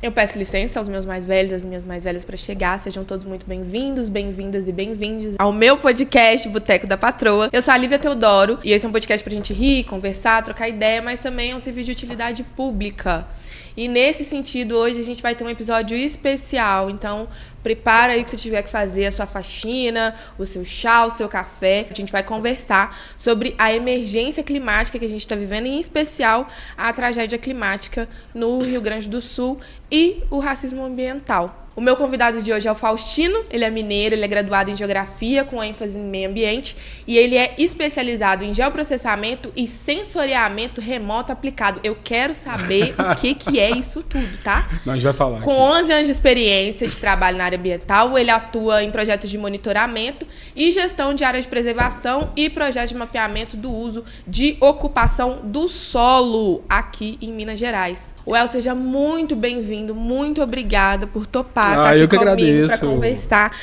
Eu peço licença aos meus mais velhos, às minhas mais velhas para chegar. Sejam todos muito bem-vindos, bem-vindas e bem-vindos ao meu podcast Boteco da Patroa. Eu sou a Lívia Teodoro e esse é um podcast pra gente rir, conversar, trocar ideia, mas também é um serviço de utilidade pública. E nesse sentido, hoje a gente vai ter um episódio especial, então prepara aí que você tiver que fazer a sua faxina, o seu chá, o seu café. A gente vai conversar sobre a emergência climática que a gente está vivendo, em especial a tragédia climática no Rio Grande do Sul e o racismo ambiental. O meu convidado de hoje é o Faustino, ele é mineiro, ele é graduado em Geografia com ênfase em Meio Ambiente e ele é especializado em geoprocessamento e sensoriamento remoto aplicado. Eu quero saber o que é isso tudo, tá? Não, a gente vai falar. Com 11 anos de experiência de trabalho na área ambiental, ele atua em projetos de monitoramento e gestão de áreas de preservação e projetos de mapeamento do uso de ocupação do solo aqui em Minas Gerais. Well, seja muito bem-vindo, muito obrigada por topar estar aqui comigo para conversar.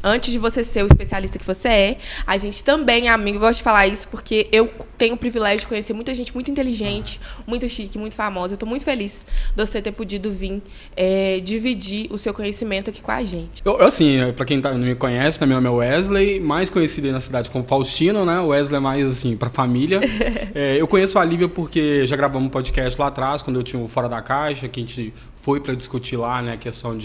Antes de você ser o especialista que você é, a gente também é amigo. Eu gosto de falar isso porque eu tenho o privilégio de conhecer muita gente muito inteligente, muito chique, muito famosa. Eu estou muito feliz de você ter podido vir dividir o seu conhecimento aqui com a gente. Para quem não me conhece, meu nome é Wesley, mais conhecido aí na cidade como Faustino, né? O Wesley é mais, assim, pra família. Eu conheço a Lívia porque já gravamos um podcast lá atrás, quando eu tinha o Fora da Caixa, que a gente foi para discutir lá, né, a questão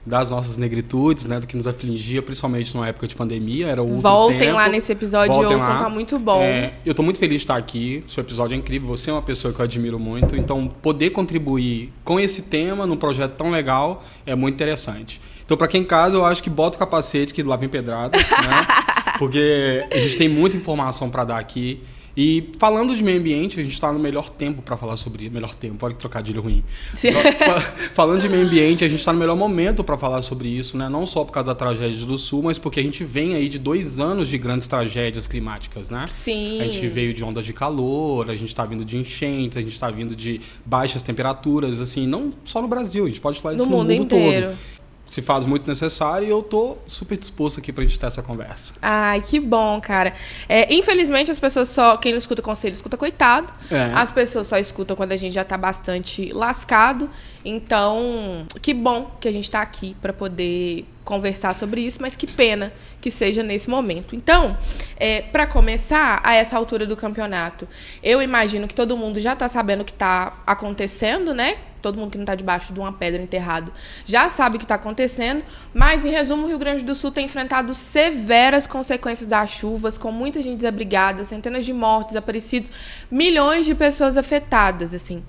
das nossas negritudes, né, do que nos afligia, principalmente numa época de pandemia, era outro Voltem tempo. Lá nesse episódio, ouçam, tá muito bom. Eu tô muito feliz de estar aqui, seu episódio é incrível, você é uma pessoa que eu admiro muito, então poder contribuir com esse tema num projeto tão legal é muito interessante. Então, para quem em casa, eu acho que bota o capacete que lá vem pedrada, né, porque a gente tem muita informação para dar aqui. E falando de meio ambiente, a gente está no melhor tempo para falar sobre isso. Melhor tempo, olha que trocadilho ruim. Falando de meio ambiente, a gente está no melhor momento para falar sobre isso, né? Não só por causa da tragédia do Sul, mas porque a gente vem aí de 2 anos de grandes tragédias climáticas, né? Sim. A gente veio de ondas de calor, a gente está vindo de enchentes, a gente está vindo de baixas temperaturas, assim, não só no Brasil, a gente pode falar isso no mundo inteiro. Todo. Se faz muito necessário e eu tô super disposto aqui pra gente ter essa conversa. Ai, que bom, cara. Infelizmente, as pessoas quem não escuta conselho, escuta coitado. As pessoas só escutam quando a gente já tá bastante lascado. Então, que bom que a gente tá aqui pra poder conversar sobre isso, mas que pena que seja nesse momento. Então, para começar, a essa altura do campeonato, eu imagino que todo mundo já tá sabendo o que tá acontecendo, né? Todo mundo que não está debaixo de uma pedra enterrado já sabe o que está acontecendo, mas, em resumo, o Rio Grande do Sul tem enfrentado severas consequências das chuvas, com muita gente desabrigada, centenas de mortes, desaparecidos, milhões de pessoas afetadas. Assim.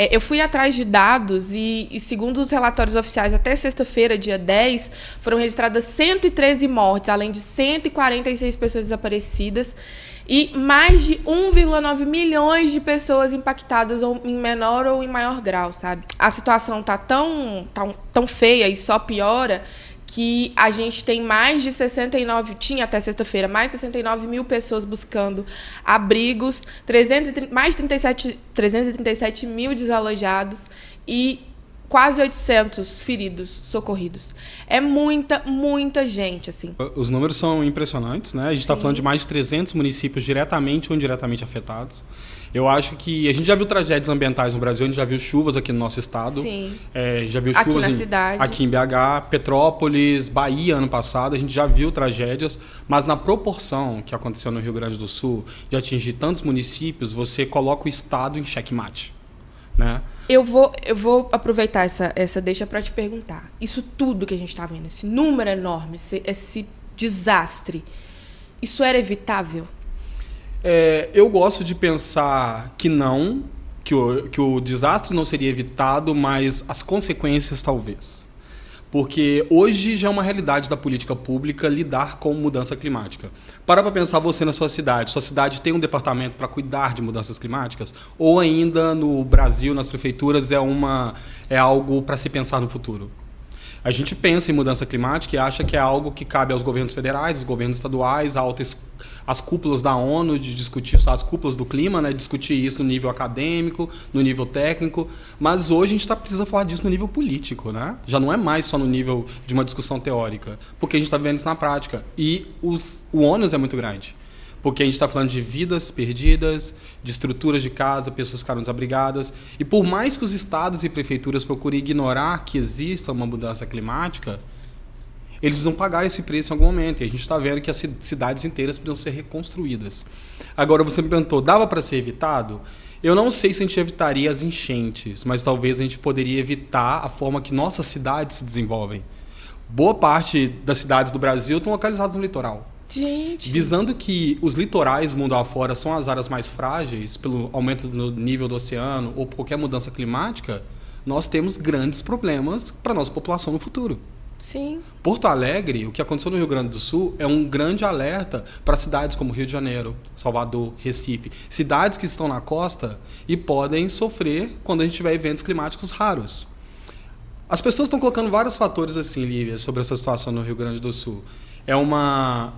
Eu fui atrás de dados e, segundo os relatórios oficiais, até sexta-feira, dia 10, foram registradas 113 mortes, além de 146 pessoas desaparecidas, e mais de 1,9 milhões de pessoas impactadas em menor ou em maior grau, sabe? A situação tá tão feia e só piora que a gente tem tinha até sexta-feira, mais de 69 mil pessoas buscando abrigos, mais de 337 mil desalojados e quase 800 feridos socorridos. É muita gente, assim. Os números são impressionantes, né? A gente está falando de mais de 300 municípios diretamente ou indiretamente afetados. Eu acho que a gente já viu tragédias ambientais no Brasil, a gente já viu chuvas aqui no nosso estado. Sim. Já viu chuvas aqui em BH, Petrópolis, Bahia, ano passado. A gente já viu tragédias, mas na proporção que aconteceu no Rio Grande do Sul, de atingir tantos municípios, você coloca o estado em xeque-mate, né? Eu vou aproveitar essa deixa para te perguntar. Isso tudo que a gente está vendo, esse número enorme, esse desastre, isso era evitável? Eu gosto de pensar que não, que o desastre não seria evitado, mas as consequências talvez. Porque hoje já é uma realidade da política pública lidar com mudança climática. Para pensar você na sua cidade. Sua cidade tem um departamento para cuidar de mudanças climáticas? Ou ainda no Brasil, nas prefeituras, é algo para se pensar no futuro? A gente pensa em mudança climática e acha que é algo que cabe aos governos federais, aos governos estaduais, às cúpulas da ONU, de discutir as cúpulas do clima, né, discutir isso no nível acadêmico, no nível técnico, mas hoje a gente precisa falar disso no nível político, né? Já não é mais só no nível de uma discussão teórica, porque a gente está vivendo isso na prática. E o ônus é muito grande. porque a gente está falando de vidas perdidas, de estruturas de casa, pessoas ficaram desabrigadas. E por mais que os estados e prefeituras procurem ignorar que exista uma mudança climática, eles precisam pagar esse preço em algum momento. E a gente está vendo que as cidades inteiras precisam ser reconstruídas. Agora, você me perguntou, dava para ser evitado? Eu não sei se a gente evitaria as enchentes, mas talvez a gente poderia evitar a forma que nossas cidades se desenvolvem. Boa parte das cidades do Brasil estão localizadas no litoral. Gente. Visando que os litorais mundo afora são as áreas mais frágeis pelo aumento do nível do oceano ou por qualquer mudança climática, nós temos grandes problemas para a nossa população no futuro. Sim. Porto Alegre, o que aconteceu no Rio Grande do Sul, é um grande alerta para cidades como Rio de Janeiro, Salvador, Recife. Cidades que estão na costa e podem sofrer quando a gente tiver eventos climáticos raros. As pessoas estão colocando vários fatores assim, Lívia, sobre essa situação no Rio Grande do Sul. É uma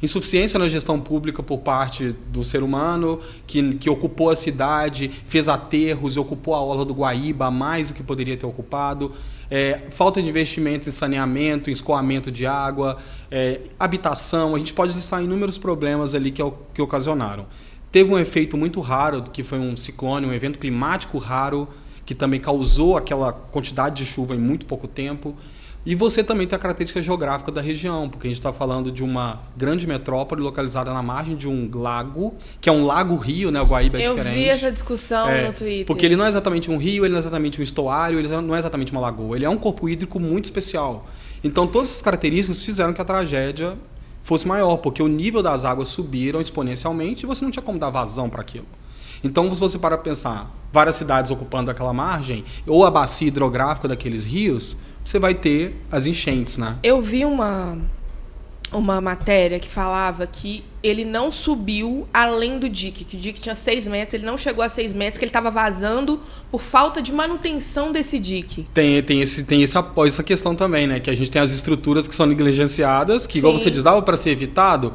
insuficiência na gestão pública por parte do ser humano, que ocupou a cidade, fez aterros e ocupou a orla do Guaíba a mais do que poderia ter ocupado. Falta de investimento em saneamento, em escoamento de água, habitação. A gente pode listar inúmeros problemas ali que ocasionaram. Teve um efeito muito raro, que foi um ciclone, um evento climático raro, que também causou aquela quantidade de chuva em muito pouco tempo. E você também tem a característica geográfica da região, porque a gente está falando de uma grande metrópole localizada na margem de um lago, que é um lago-rio, né? O Guaíba é diferente. Eu vi essa discussão no Twitter. Porque ele não é exatamente um rio, ele não é exatamente um estuário, ele não é exatamente uma lagoa. Ele é um corpo hídrico muito especial. Então, todas essas características fizeram que a tragédia fosse maior, porque o nível das águas subiram exponencialmente e você não tinha como dar vazão para aquilo. Então, se você para pensar, várias cidades ocupando aquela margem, ou a bacia hidrográfica daqueles rios, você vai ter as enchentes, né? Eu vi uma matéria que falava que ele não subiu além do dique, que o dique tinha 6 metros, ele não chegou a 6 metros, que ele estava vazando por falta de manutenção desse dique. Tem essa questão também, né? Que a gente tem as estruturas que são negligenciadas, que, igual você diz, dava para ser evitado.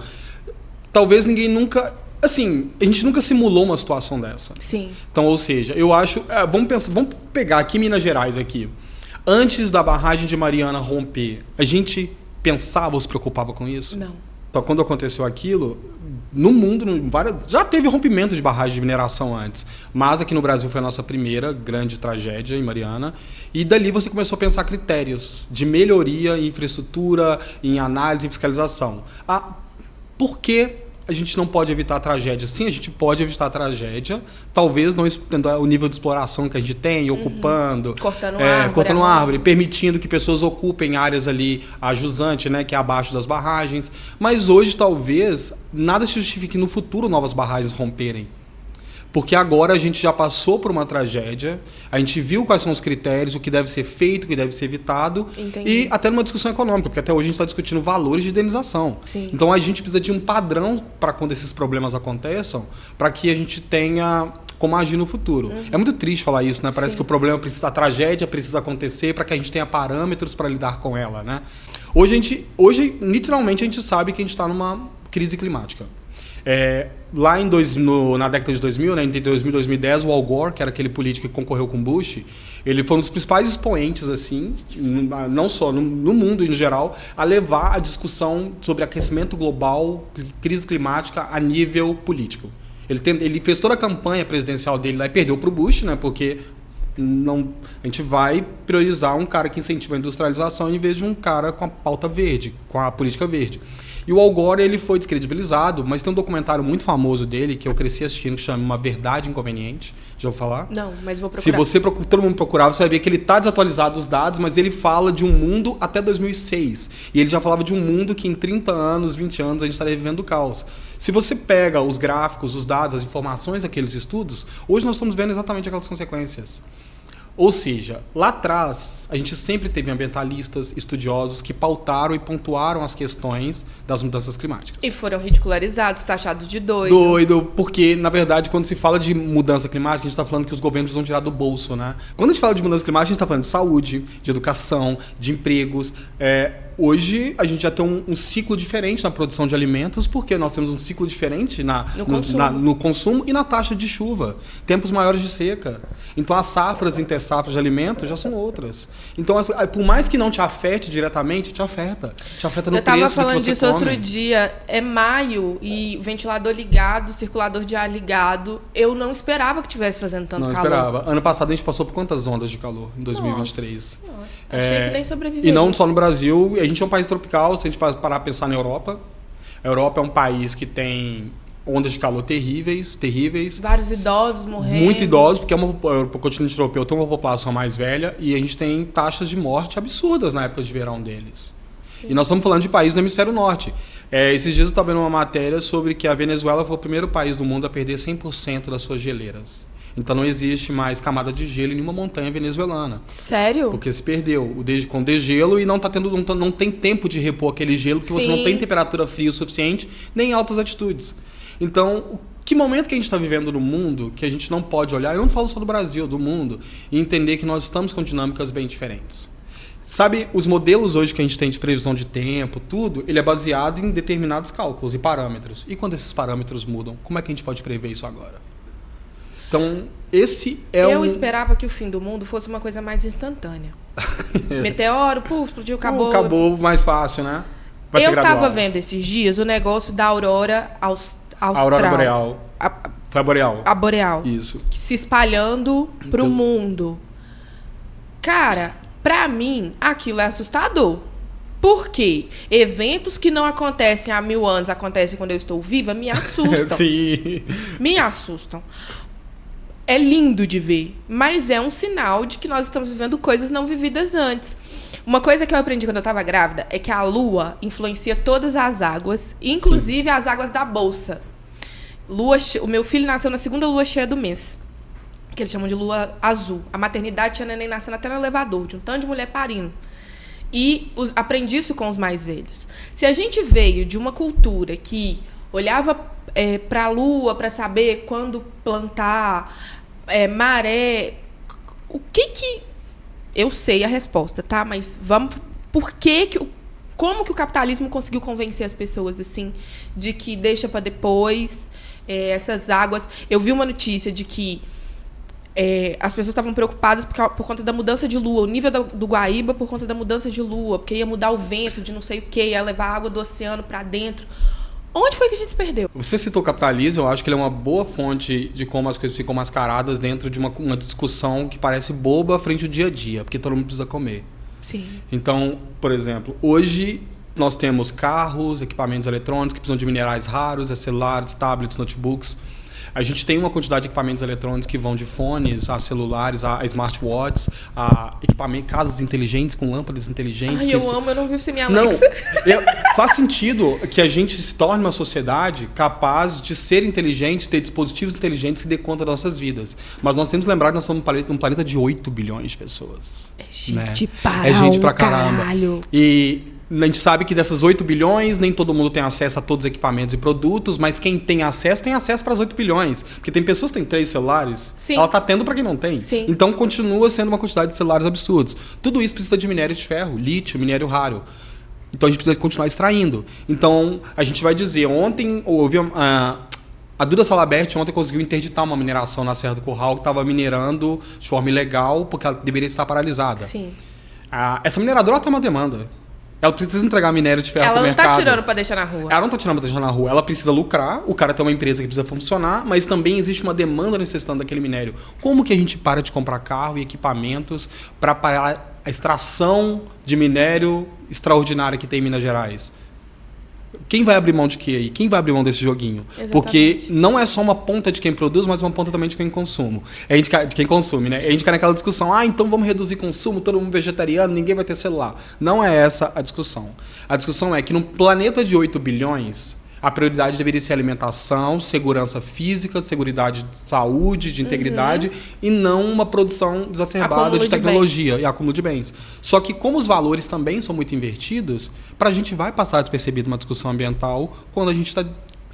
Talvez ninguém nunca... Assim, a gente nunca simulou uma situação dessa. Sim. Então, ou seja, eu acho... Vamos pegar aqui Minas Gerais aqui. Antes da barragem de Mariana romper, a gente pensava ou se preocupava com isso? Não. Então, quando aconteceu aquilo, no mundo, já teve rompimento de barragem de mineração antes, mas aqui no Brasil foi a nossa primeira grande tragédia em Mariana, e dali você começou a pensar critérios de melhoria em infraestrutura, em análise, em fiscalização. Por que a gente não pode evitar a tragédia? Sim, a gente pode evitar a tragédia, talvez não o nível de exploração que a gente tem, ocupando... Cortando árvore, permitindo que pessoas ocupem áreas ali, a jusante, né, que é abaixo das barragens. Mas hoje, talvez, nada se justifique no futuro novas barragens romperem. Porque agora a gente já passou por uma tragédia, a gente viu quais são os critérios, o que deve ser feito, o que deve ser evitado. Entendi. E até numa discussão econômica, porque até hoje a gente está discutindo valores de indenização. Sim. Então a gente precisa de um padrão para quando esses problemas aconteçam, para que a gente tenha como agir no futuro. É muito triste falar isso, né? Parece que a tragédia precisa acontecer para que a gente tenha parâmetros para lidar com ela, né? Hoje, literalmente, a gente sabe que a gente está numa crise climática. Lá na década de 2000, né, entre 2000 e 2010, o Al Gore, que era aquele político que concorreu com Bush, ele foi um dos principais expoentes, assim, não só no mundo em geral, a levar a discussão sobre aquecimento global, crise climática a nível político. Ele fez toda a campanha presidencial dele lá e perdeu para o Bush, né, porque a gente vai priorizar um cara que incentiva a industrialização em vez de um cara com a pauta verde, com a política verde. E o Al Gore, ele foi descredibilizado, mas tem um documentário muito famoso dele, que eu cresci assistindo, que chama Uma Verdade Inconveniente. Já ouviu falar? Não, mas vou procurar. Se todo mundo procurar, você vai ver que ele está desatualizado dos dados, mas ele fala de um mundo até 2006. E ele já falava de um mundo que em 30 anos, 20 anos, a gente estaria vivendo o caos. Se você pega os gráficos, os dados, as informações daqueles estudos, hoje nós estamos vendo exatamente aquelas consequências. Ou seja, lá atrás, a gente sempre teve ambientalistas, estudiosos que pautaram e pontuaram as questões das mudanças climáticas. E foram ridicularizados, taxados de doido. Doido, porque, na verdade, quando se fala de mudança climática, a gente está falando que os governos vão tirar do bolso, né? Quando a gente fala de mudança climática, a gente está falando de saúde, de educação, de empregos. hoje a gente já tem um ciclo diferente na produção de alimentos, porque nós temos um ciclo diferente no consumo e na taxa de chuva. Tempos maiores de seca. Então as safras intersafras de alimentos já são outras. Então, por mais que não te afete diretamente, te afeta. Te afeta no preço que você come. Eu estava falando disso outro dia. É maio e ventilador ligado, circulador de ar ligado. Eu não esperava que estivesse fazendo tanto calor. Não esperava. Ano passado a gente passou por quantas ondas de calor em 2023? Nossa, achei que nem sobreviveria. E não só no Brasil. A gente é um país tropical, se a gente parar a pensar na Europa. A Europa é um país que tem ondas de calor terríveis. Vários idosos morrendo. Muito idosos, porque o continente europeu tem uma população mais velha e a gente tem taxas de morte absurdas na época de verão deles. Sim. E nós estamos falando de país no hemisfério norte. Esses dias eu estava vendo uma matéria sobre que a Venezuela foi o primeiro país do mundo a perder 100% das suas geleiras. Então não existe mais camada de gelo em nenhuma montanha venezuelana. Sério? Porque se perdeu com degelo e não tem tempo de repor aquele gelo, porque você não tem temperatura fria o suficiente, nem altas altitudes. Então, que momento que a gente está vivendo no mundo que a gente não pode olhar, eu não falo só do Brasil, do mundo, e entender que nós estamos com dinâmicas bem diferentes. Sabe, os modelos hoje que a gente tem de previsão de tempo, tudo, ele é baseado em determinados cálculos e parâmetros. E quando esses parâmetros mudam, como é que a gente pode prever isso agora? Então, esse é Eu esperava que o fim do mundo fosse uma coisa mais instantânea. Meteoro, explodiu, acabou. Acabou mais fácil, né? Eu estava vendo esses dias o negócio da aurora austral. A aurora boreal. Foi a boreal. A boreal. Isso. Se espalhando pro mundo. Cara, pra mim, aquilo é assustador. Por quê? Eventos que não acontecem há 1000 anos, acontecem quando eu estou viva, me assustam. Sim. Me assustam. É lindo de ver, mas é um sinal de que nós estamos vivendo coisas não vividas antes. Uma coisa que eu aprendi quando eu estava grávida é que a lua influencia todas as águas, inclusive as águas da bolsa. O meu filho nasceu na segunda lua cheia do mês, que eles chamam de lua azul. A maternidade tinha neném nascendo até no elevador, de um tanto de mulher parindo. E aprendi isso com os mais velhos. Se a gente veio de uma cultura que olhava para a lua para saber quando plantar, maré, eu sei a resposta, tá? Mas como que o capitalismo conseguiu convencer as pessoas assim de que deixa para depois essas águas? Eu vi uma notícia de que as pessoas estavam preocupadas por conta da mudança de lua, o nível do Guaíba por conta da mudança de lua, porque ia mudar o vento de não sei o que, ia levar a água do oceano para dentro. Onde foi que a gente se perdeu? Você citou o capitalismo, eu acho que ele é uma boa fonte de como as coisas ficam mascaradas dentro de uma discussão que parece boba frente ao dia a dia, porque todo mundo precisa comer. Sim. Então, por exemplo, hoje nós temos carros, equipamentos eletrônicos que precisam de minerais raros, celulares, tablets, notebooks. A gente tem uma quantidade de equipamentos eletrônicos que vão de fones a celulares, a smartwatches, a casas inteligentes com lâmpadas inteligentes. Ai, eu não vivo sem minha Alexa. Não, faz sentido que a gente se torne uma sociedade capaz de ser inteligente, ter dispositivos inteligentes que dê conta das nossas vidas. Mas nós temos que lembrar que nós somos um planeta de 8 bilhões de pessoas. É gente É gente pra caramba. Caralho. E a gente sabe que dessas 8 bilhões, nem todo mundo tem acesso a todos os equipamentos e produtos, mas quem tem acesso para as 8 bilhões. Porque tem pessoas que têm 3 celulares, Sim. ela está tendo para quem não tem. Sim. Então continua sendo uma quantidade de celulares absurdos. Tudo isso precisa de minério de ferro, lítio, minério raro. Então a gente precisa continuar extraindo. Então a gente vai dizer, ontem houve a Duda Salabert ontem conseguiu interditar uma mineração na Serra do Curral que estava minerando de forma ilegal porque ela deveria estar paralisada. Sim. Essa mineradora tem uma demanda. Ela precisa entregar minério de ferro pro mercado. Ela não tá tirando pra deixar na rua. Ela não tá tirando pra deixar na rua. Ela precisa lucrar, o cara tem uma empresa que precisa funcionar, mas também existe uma demanda necessitando daquele minério. Como que a gente para de comprar carro e equipamentos para parar a extração de minério extraordinária que tem em Minas Gerais? Quem vai abrir mão de quê aí? Quem vai abrir mão desse joguinho? Exatamente. Porque não é só uma ponta de quem produz, mas uma ponta também de quem consome. De quem consome, né? A gente cai naquela discussão, então vamos reduzir consumo, todo mundo vegetariano, ninguém vai ter celular. Não é essa a discussão. A discussão é que num planeta de 8 bilhões, a prioridade deveria ser alimentação, segurança física, seguridade de saúde, de integridade, e não uma produção exacerbada de tecnologia e acúmulo de bens. Só que como os valores também são muito invertidos, a gente vai passar despercebido uma discussão ambiental quando a gente está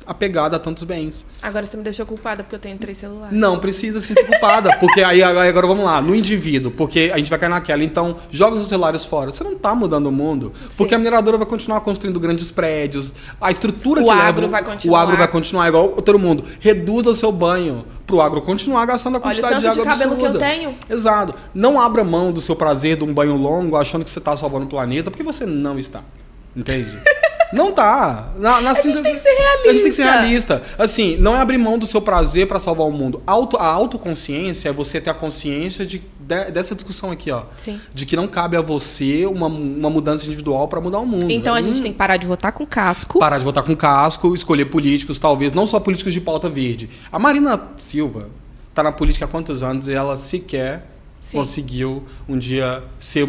apegada a tantos bens. Agora você me deixou culpada porque eu tenho 3 celulares. Não precisa se sentir culpada, porque aí agora vamos lá, no indivíduo, porque a gente vai cair naquela. Então, joga os celulares fora. Você não tá mudando o mundo, porque Sim. a mineradora vai continuar construindo grandes prédios, a estrutura que leva... O agro vai continuar igual todo mundo. Reduza o seu banho pro agro continuar gastando a quantidade de água absurda. Olha o tanto de cabelo que eu tenho. Exato. Não abra mão do seu prazer de um banho longo, achando que você tá salvando o planeta, porque você não está. Entende? Não tá. A gente tem que ser realista. A gente tem que ser realista. Assim, não é abrir mão do seu prazer para salvar o mundo. A autoconsciência é você ter a consciência dessa discussão aqui, ó. Sim. De que não cabe a você uma mudança individual para mudar o mundo. Então a gente tem que parar de votar com casco. Parar de votar com casco, escolher políticos, talvez, não só políticos de pauta verde. A Marina Silva tá na política há quantos anos e ela sequer conseguiu um dia ser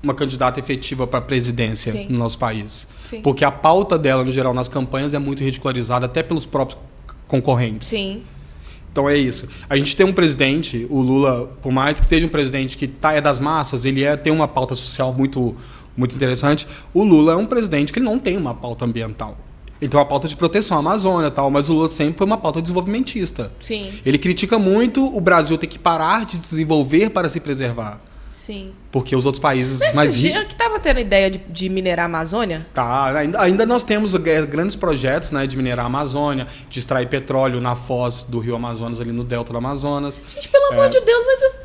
uma candidata efetiva para a presidência no nosso país. Sim. Porque a pauta dela, no geral, nas campanhas é muito ridicularizada, até pelos próprios concorrentes. Sim. Então é isso. A gente tem um presidente, o Lula, por mais que seja um presidente que é das massas, ele tem uma pauta social muito, muito interessante. O Lula é um presidente que não tem uma pauta ambiental. Ele tem uma pauta de proteção à Amazônia e tal, mas o Lula sempre foi uma pauta desenvolvimentista. Sim. Ele critica muito o Brasil ter que parar de desenvolver para se preservar. Sim. Porque os outros países mais ricos... que estava tendo ideia de minerar a Amazônia? Tá, ainda nós temos grandes projetos, né, de minerar a Amazônia, de extrair petróleo na foz do rio Amazonas, ali no delta do Amazonas. Gente, pelo amor de Deus, mas...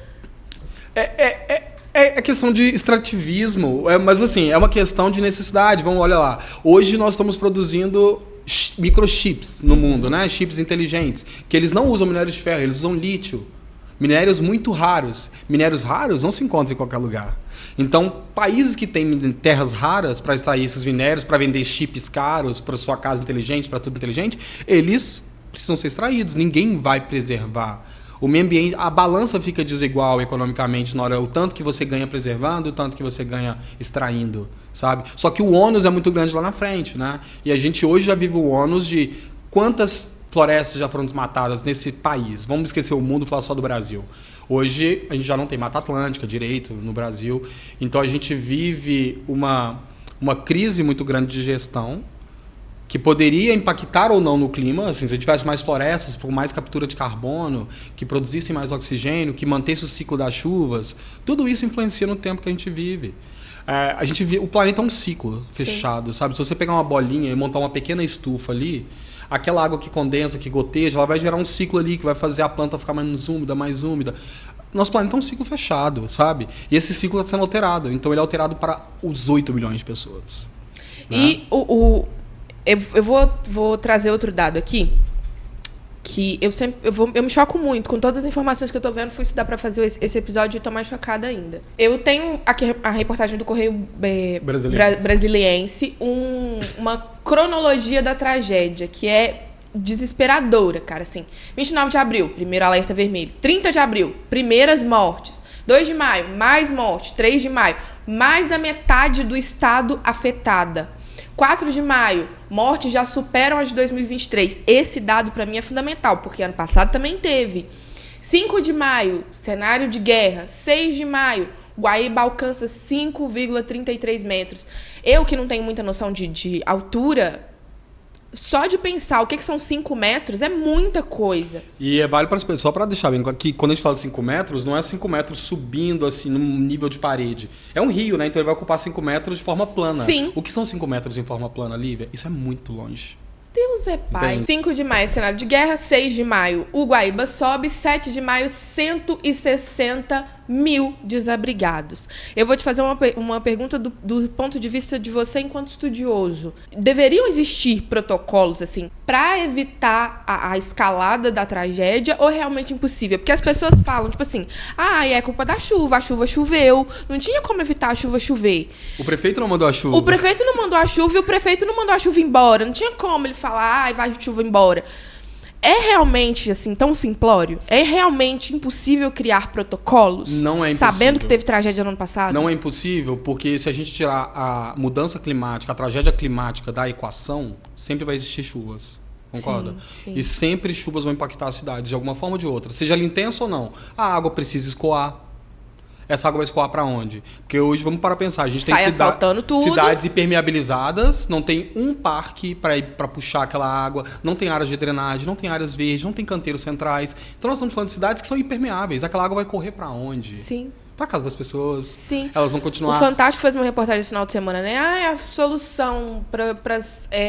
É questão de extrativismo, mas assim, é uma questão de necessidade. Vamos, olha lá. Hoje nós estamos produzindo microchips no mundo, né? Chips inteligentes, que eles não usam minério de ferro, eles usam lítio. Minérios muito raros. Minérios raros não se encontram em qualquer lugar. Então, países que têm terras raras para extrair esses minérios, para vender chips caros, para sua casa inteligente, para tudo inteligente, eles precisam ser extraídos. Ninguém vai preservar. O meio ambiente, a balança fica desigual economicamente na hora, o tanto que você ganha preservando, o tanto que você ganha extraindo, sabe? Só que o ônus é muito grande lá na frente, né? E a gente hoje já vive o ônus de quantas florestas já foram desmatadas nesse país. Vamos esquecer o mundo e falar só do Brasil. Hoje a gente já não tem Mata Atlântica direito no Brasil, então a gente vive uma crise muito grande de gestão que poderia impactar ou não no clima, assim, se tivesse mais florestas, por mais captura de carbono, que produzissem mais oxigênio, que mantesse o ciclo das chuvas, tudo isso influencia no tempo que a gente vive. O planeta é um ciclo fechado, Sim. sabe? Se você pegar uma bolinha e montar uma pequena estufa ali, aquela água que condensa, que goteja, ela vai gerar um ciclo ali que vai fazer a planta ficar mais úmida. Nosso planeta é um ciclo fechado, sabe? E esse ciclo está sendo alterado. Então ele é alterado para os 8 bilhões de pessoas. Né? E eu vou trazer outro dado aqui, que eu me choco muito com todas as informações que eu tô vendo. Fui estudar para fazer esse episódio e tô mais chocada ainda. Eu tenho aqui a reportagem do Correio Brasiliense, uma cronologia da tragédia, que é desesperadora, cara, assim. 29 de abril, primeiro alerta vermelho. 30 de abril, primeiras mortes. 2 de maio, mais morte. 3 de maio, mais da metade do estado afetada. 4 de maio, mortes já superam as de 2023. Esse dado para mim é fundamental, porque ano passado também teve. 5 de maio, cenário de guerra. 6 de maio, Guaíba alcança 5,33 metros. Eu, que não tenho muita noção de altura, só de pensar o que são 5 metros é muita coisa. E vale para as pessoas, só para deixar bem claro que quando a gente fala 5 metros, não é 5 metros subindo assim num nível de parede. É um rio, né? Então ele vai ocupar 5 metros de forma plana. Sim. O que são 5 metros em forma plana, Lívia? Isso é muito longe. Deus é pai. Entende? 5 de maio, cenário de guerra. 6 de maio, o Guaíba sobe. 7 de maio, 160 mil desabrigados. Eu vou te fazer uma pergunta do ponto de vista de você enquanto estudioso. Deveriam existir protocolos, assim, para evitar a escalada da tragédia, ou é realmente impossível? Porque as pessoas falam, tipo assim, é culpa da chuva, a chuva choveu, não tinha como evitar a chuva chover. O prefeito não mandou a chuva. O prefeito não mandou a chuva e o prefeito não mandou a chuva embora. Não tinha como ele falar, vai a chuva embora. É realmente, assim, tão simplório? É realmente impossível criar protocolos? Não é impossível. Sabendo que teve tragédia no ano passado? Não é impossível, porque se a gente tirar a mudança climática, a tragédia climática da equação, sempre vai existir chuvas. Concorda? Sim, sim. E sempre chuvas vão impactar a cidade, de alguma forma ou de outra. Seja ela intensa ou não. A água precisa escoar. essa água vai escoar para onde? Porque hoje, vamos para pensar, a gente tem tudo. cidades impermeabilizadas, não tem um parque para puxar aquela água, não tem áreas de drenagem, não tem áreas verdes, não tem canteiros centrais. Então nós estamos falando de cidades que são impermeáveis. Aquela água vai correr para onde? Sim. Para casa das pessoas. Sim. Elas vão continuar... O Fantástico fez uma reportagem esse final de semana, né? A solução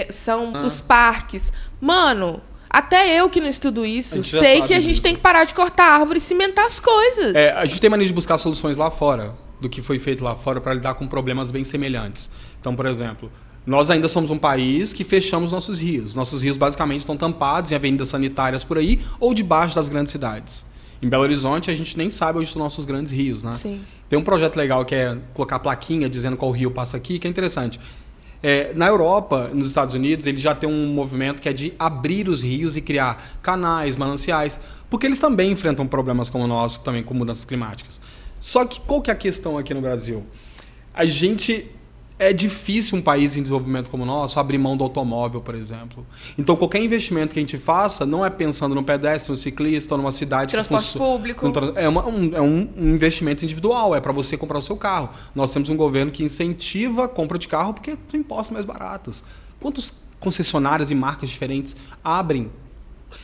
são os parques. Mano... Até eu que não estudo isso, sei que a gente tem que parar de cortar árvore e cimentar as coisas. A gente tem mania de buscar soluções lá fora, do que foi feito lá fora, para lidar com problemas bem semelhantes. Então, por exemplo, nós ainda somos um país que fechamos nossos rios. Nossos rios basicamente estão tampados em avenidas sanitárias por aí ou debaixo das grandes cidades. Em Belo Horizonte, a gente nem sabe onde estão nossos grandes rios, né? Sim. Tem um projeto legal que é colocar plaquinha dizendo qual rio passa aqui, que é interessante. Na Europa, nos Estados Unidos, eles já têm um movimento que é de abrir os rios e criar canais, mananciais, porque eles também enfrentam problemas como o nosso, também com mudanças climáticas. Só que qual que é a questão aqui no Brasil? É difícil um país em desenvolvimento como o nosso abrir mão do automóvel, por exemplo. Então, qualquer investimento que a gente faça não é pensando no pedestre, no ciclista, ou numa cidade... Transporte público. É um investimento individual, é para você comprar o seu carro. Nós temos um governo que incentiva a compra de carro porque tem impostos mais baratos. Quantos concessionárias e marcas diferentes abrem?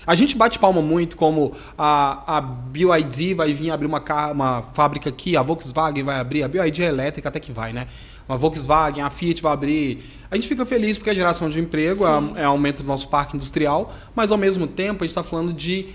A gente bate palma muito como a BYD vai vir abrir uma fábrica aqui, a Volkswagen vai abrir, a BYD é elétrica até que vai, né? A Volkswagen, a Fiat vai abrir. A gente fica feliz porque é geração de emprego, é aumento do nosso parque industrial, mas ao mesmo tempo a gente está falando de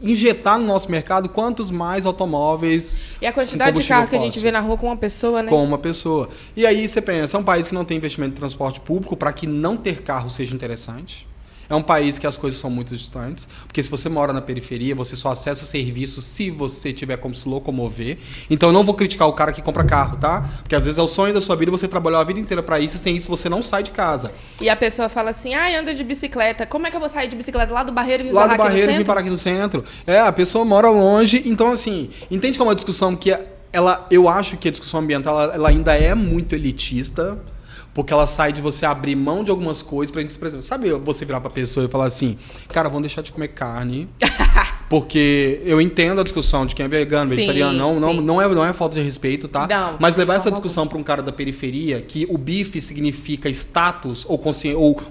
injetar no nosso mercado quantos mais automóveis. E a quantidade de carro que a gente vê na rua com uma pessoa, né? Com uma pessoa. E aí você pensa, é um país que não tem investimento em transporte público para que não ter carro seja interessante. É um país que as coisas são muito distantes, porque se você mora na periferia, você só acessa serviços se você tiver como se locomover. Então eu não vou criticar o cara que compra carro, tá? Porque às vezes é o sonho da sua vida, você trabalhou a vida inteira para isso, e sem isso você não sai de casa. E a pessoa fala assim, anda de bicicleta. Como é que eu vou sair de bicicleta lá do Barreiro e vir parar aqui no centro? Lá do Barreiro e vir parar aqui no centro. A pessoa mora longe, então assim, entende que é uma discussão que eu acho que a discussão ambiental ela ainda é muito elitista. Porque ela sai de você abrir mão de algumas coisas pra gente, por exemplo, sabe você virar pra pessoa e falar assim, cara, vamos deixar de comer carne, porque eu entendo a discussão de quem é vegano, vegetariano, não é falta de respeito, tá? Não, mas levar essa discussão pra um cara da periferia, que o bife significa status ou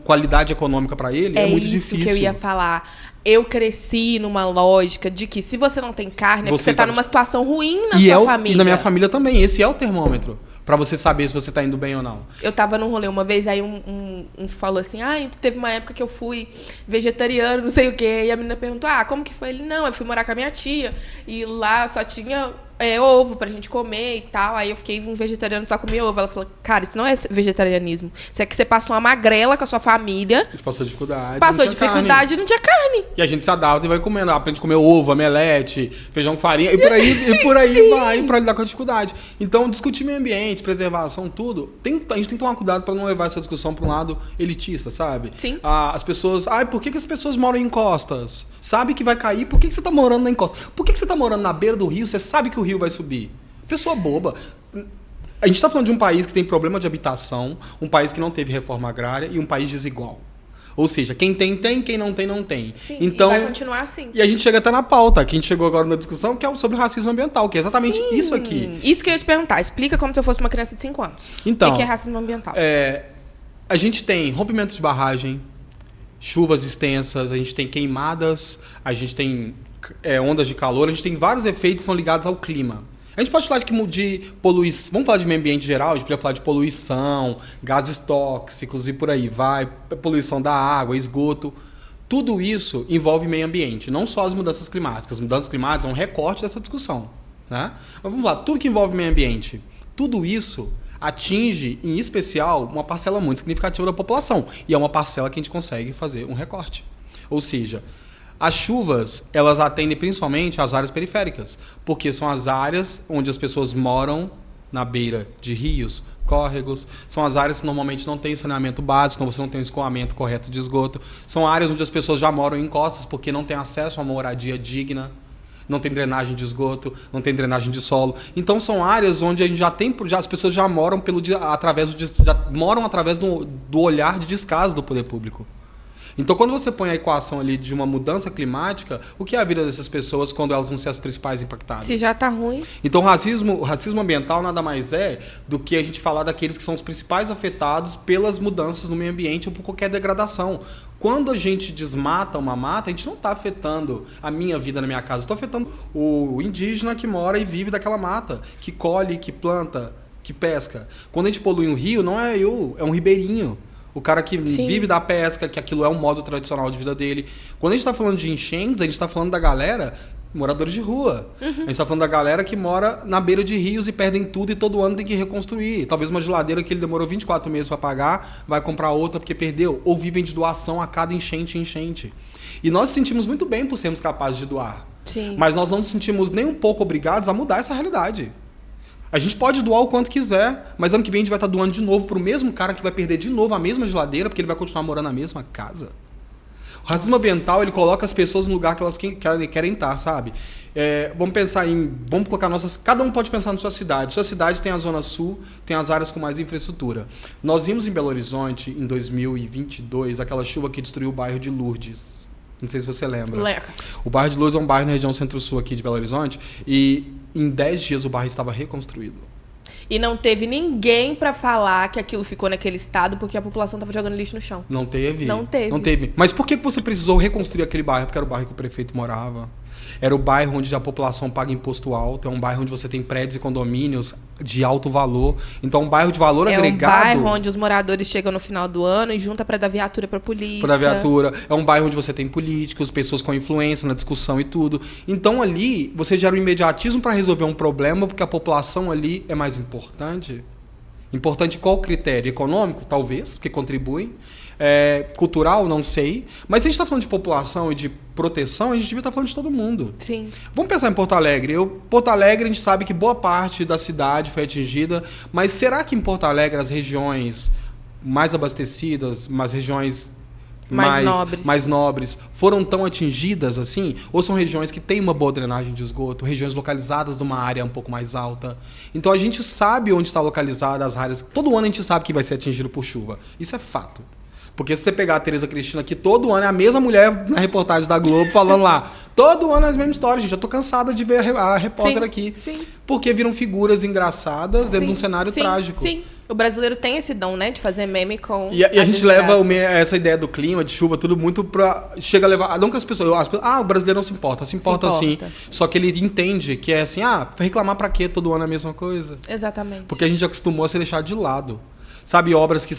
qualidade econômica pra ele, é muito difícil. É isso que eu ia falar. Eu cresci numa lógica de que se você não tem carne, é porque você tá numa situação ruim na sua família. E na minha família também, esse é o termômetro. Pra você saber se você tá indo bem ou não. Eu tava num rolê uma vez, aí um falou assim, teve uma época que eu fui vegetariano, não sei o quê. E a menina perguntou, como que foi? Ele, não, eu fui morar com a minha tia. E lá só tinha ovo pra gente comer e tal. Aí eu fiquei um vegetariano, só comia ovo. Ela falou, cara, isso não é vegetarianismo. Isso é que você passou uma magrela com a sua família. A gente passou dificuldade. Passou dificuldade e não tinha carne. E a gente se adapta e vai comendo. Aprende a comer ovo, omelete, feijão com farinha. E por aí vai pra lidar com a dificuldade. Então, discutir meio ambiente, preservação, tudo. A gente tem que tomar cuidado pra não levar essa discussão pra um lado elitista, sabe? Sim. As pessoas... por que as pessoas moram em encostas? Sabe que vai cair, por que você tá morando na encosta? Por que você tá morando na beira do rio? Você sabe que o rio vai subir. Pessoa boba. A gente tá falando de um país que tem problema de habitação, um país que não teve reforma agrária e um país desigual. Ou seja, quem tem, quem não tem, não tem. Sim, então, e vai continuar assim. E a gente chega até na pauta, que a gente chegou agora na discussão, que é sobre o racismo ambiental, que é exatamente isso aqui. Isso que eu ia te perguntar. Explica como se eu fosse uma criança de 5 anos. Então, o que é racismo ambiental? A gente tem rompimento de barragem, chuvas extensas, a gente tem queimadas, a gente tem ondas de calor, a gente tem vários efeitos que são ligados ao clima. A gente pode falar de poluição, vamos falar de meio ambiente geral, a gente podia falar de poluição, gases tóxicos e por aí vai, poluição da água, esgoto. Tudo isso envolve meio ambiente, não só as mudanças climáticas. As mudanças climáticas são um recorte dessa discussão, né? Mas vamos lá, tudo que envolve meio ambiente, tudo isso atinge, em especial, uma parcela muito significativa da população. E é uma parcela que a gente consegue fazer um recorte. Ou seja, as chuvas, elas atendem principalmente as áreas periféricas, porque são as áreas onde as pessoas moram na beira de rios, córregos, são as áreas que normalmente não tem saneamento básico, então você não tem um escoamento correto de esgoto, são áreas onde as pessoas já moram em encostas porque não têm acesso a uma moradia digna, não tem drenagem de esgoto, não tem drenagem de solo. Então são áreas onde a gente as pessoas já moram através do olhar de descaso do poder público. Então, quando você põe a equação ali de uma mudança climática, o que é a vida dessas pessoas quando elas vão ser as principais impactadas? Se já tá ruim. Então, o racismo ambiental nada mais é do que a gente falar daqueles que são os principais afetados pelas mudanças no meio ambiente ou por qualquer degradação. Quando a gente desmata uma mata, a gente não está afetando a minha vida na minha casa. Estou afetando o indígena que mora e vive daquela mata, que colhe, que planta, que pesca. Quando a gente polui um rio, não é eu, é um ribeirinho. O cara que vive da pesca, que aquilo é um modo tradicional de vida dele. Quando a gente está falando de enchentes, a gente está falando da galera, moradores de rua. A gente está falando da galera que mora na beira de rios e perdem tudo e todo ano tem que reconstruir. Talvez uma geladeira que ele demorou 24 meses para pagar, vai comprar outra porque perdeu. Ou vivem de doação a cada enchente. E nós sentimos muito bem por sermos capazes de doar. Sim. Mas nós não nos sentimos nem um pouco obrigados a mudar essa realidade. A gente pode doar o quanto quiser, mas ano que vem a gente vai estar doando de novo pro mesmo cara que vai perder de novo a mesma geladeira, porque ele vai continuar morando na mesma casa. O racismo ambiental, ele coloca as pessoas no lugar que elas querem estar, sabe? Vamos pensar vamos colocar cada um pode pensar na sua cidade. Sua cidade tem a Zona Sul, tem as áreas com mais infraestrutura. Nós vimos em Belo Horizonte, em 2022, aquela chuva que destruiu o bairro de Lourdes. Não sei se você lembra. O bairro de Lourdes é um bairro na região centro-sul aqui de Belo Horizonte, e em 10 dias o bairro estava reconstruído. E não teve ninguém pra falar que aquilo ficou naquele estado porque a população estava jogando lixo no chão. Não teve? Não teve. Não teve. Mas por que você precisou reconstruir aquele bairro? Porque era o bairro que o prefeito morava. Era o bairro onde a população paga imposto alto. É um bairro onde você tem prédios e condomínios de alto valor. Então, um bairro de valor agregado... É um bairro onde os moradores chegam no final do ano e juntam para dar viatura para a polícia. Para dar viatura. É um bairro onde você tem políticos, pessoas com influência na discussão e tudo. Então, ali, você gera um imediatismo para resolver um problema porque a população ali é mais importante. Importante qual critério? Econômico? Talvez, porque contribui. Cultural? Não sei. Mas se a gente está falando de população e de proteção, a gente devia estar falando de todo mundo. Sim. Vamos pensar em Porto Alegre. Porto Alegre, a gente sabe que boa parte da cidade foi atingida, mas será que em Porto Alegre as regiões mais abastecidas, as regiões mais nobres, foram tão atingidas assim? Ou são regiões que têm uma boa drenagem de esgoto, regiões localizadas numa área um pouco mais alta? Então a gente sabe onde está localizada as áreas. Todo ano a gente sabe que vai ser atingido por chuva. Isso é fato. Porque se você pegar a Tereza Cristina aqui, todo ano é a mesma mulher na reportagem da Globo falando lá. Todo ano é a mesma história, gente. Eu tô cansada de ver a repórter aqui. Sim. Porque viram figuras engraçadas dentro de um cenário trágico. Sim. O brasileiro tem esse dom, né? De fazer meme com. E a gente leva essa ideia do clima, de chuva, tudo muito pra. Chega a levar. Não que as pessoas. O brasileiro não se importa. Se importa sim. Só que ele entende que é assim, reclamar pra quê? Todo ano é a mesma coisa. Exatamente. Porque a gente acostumou a ser deixado de lado. Sabe, obras que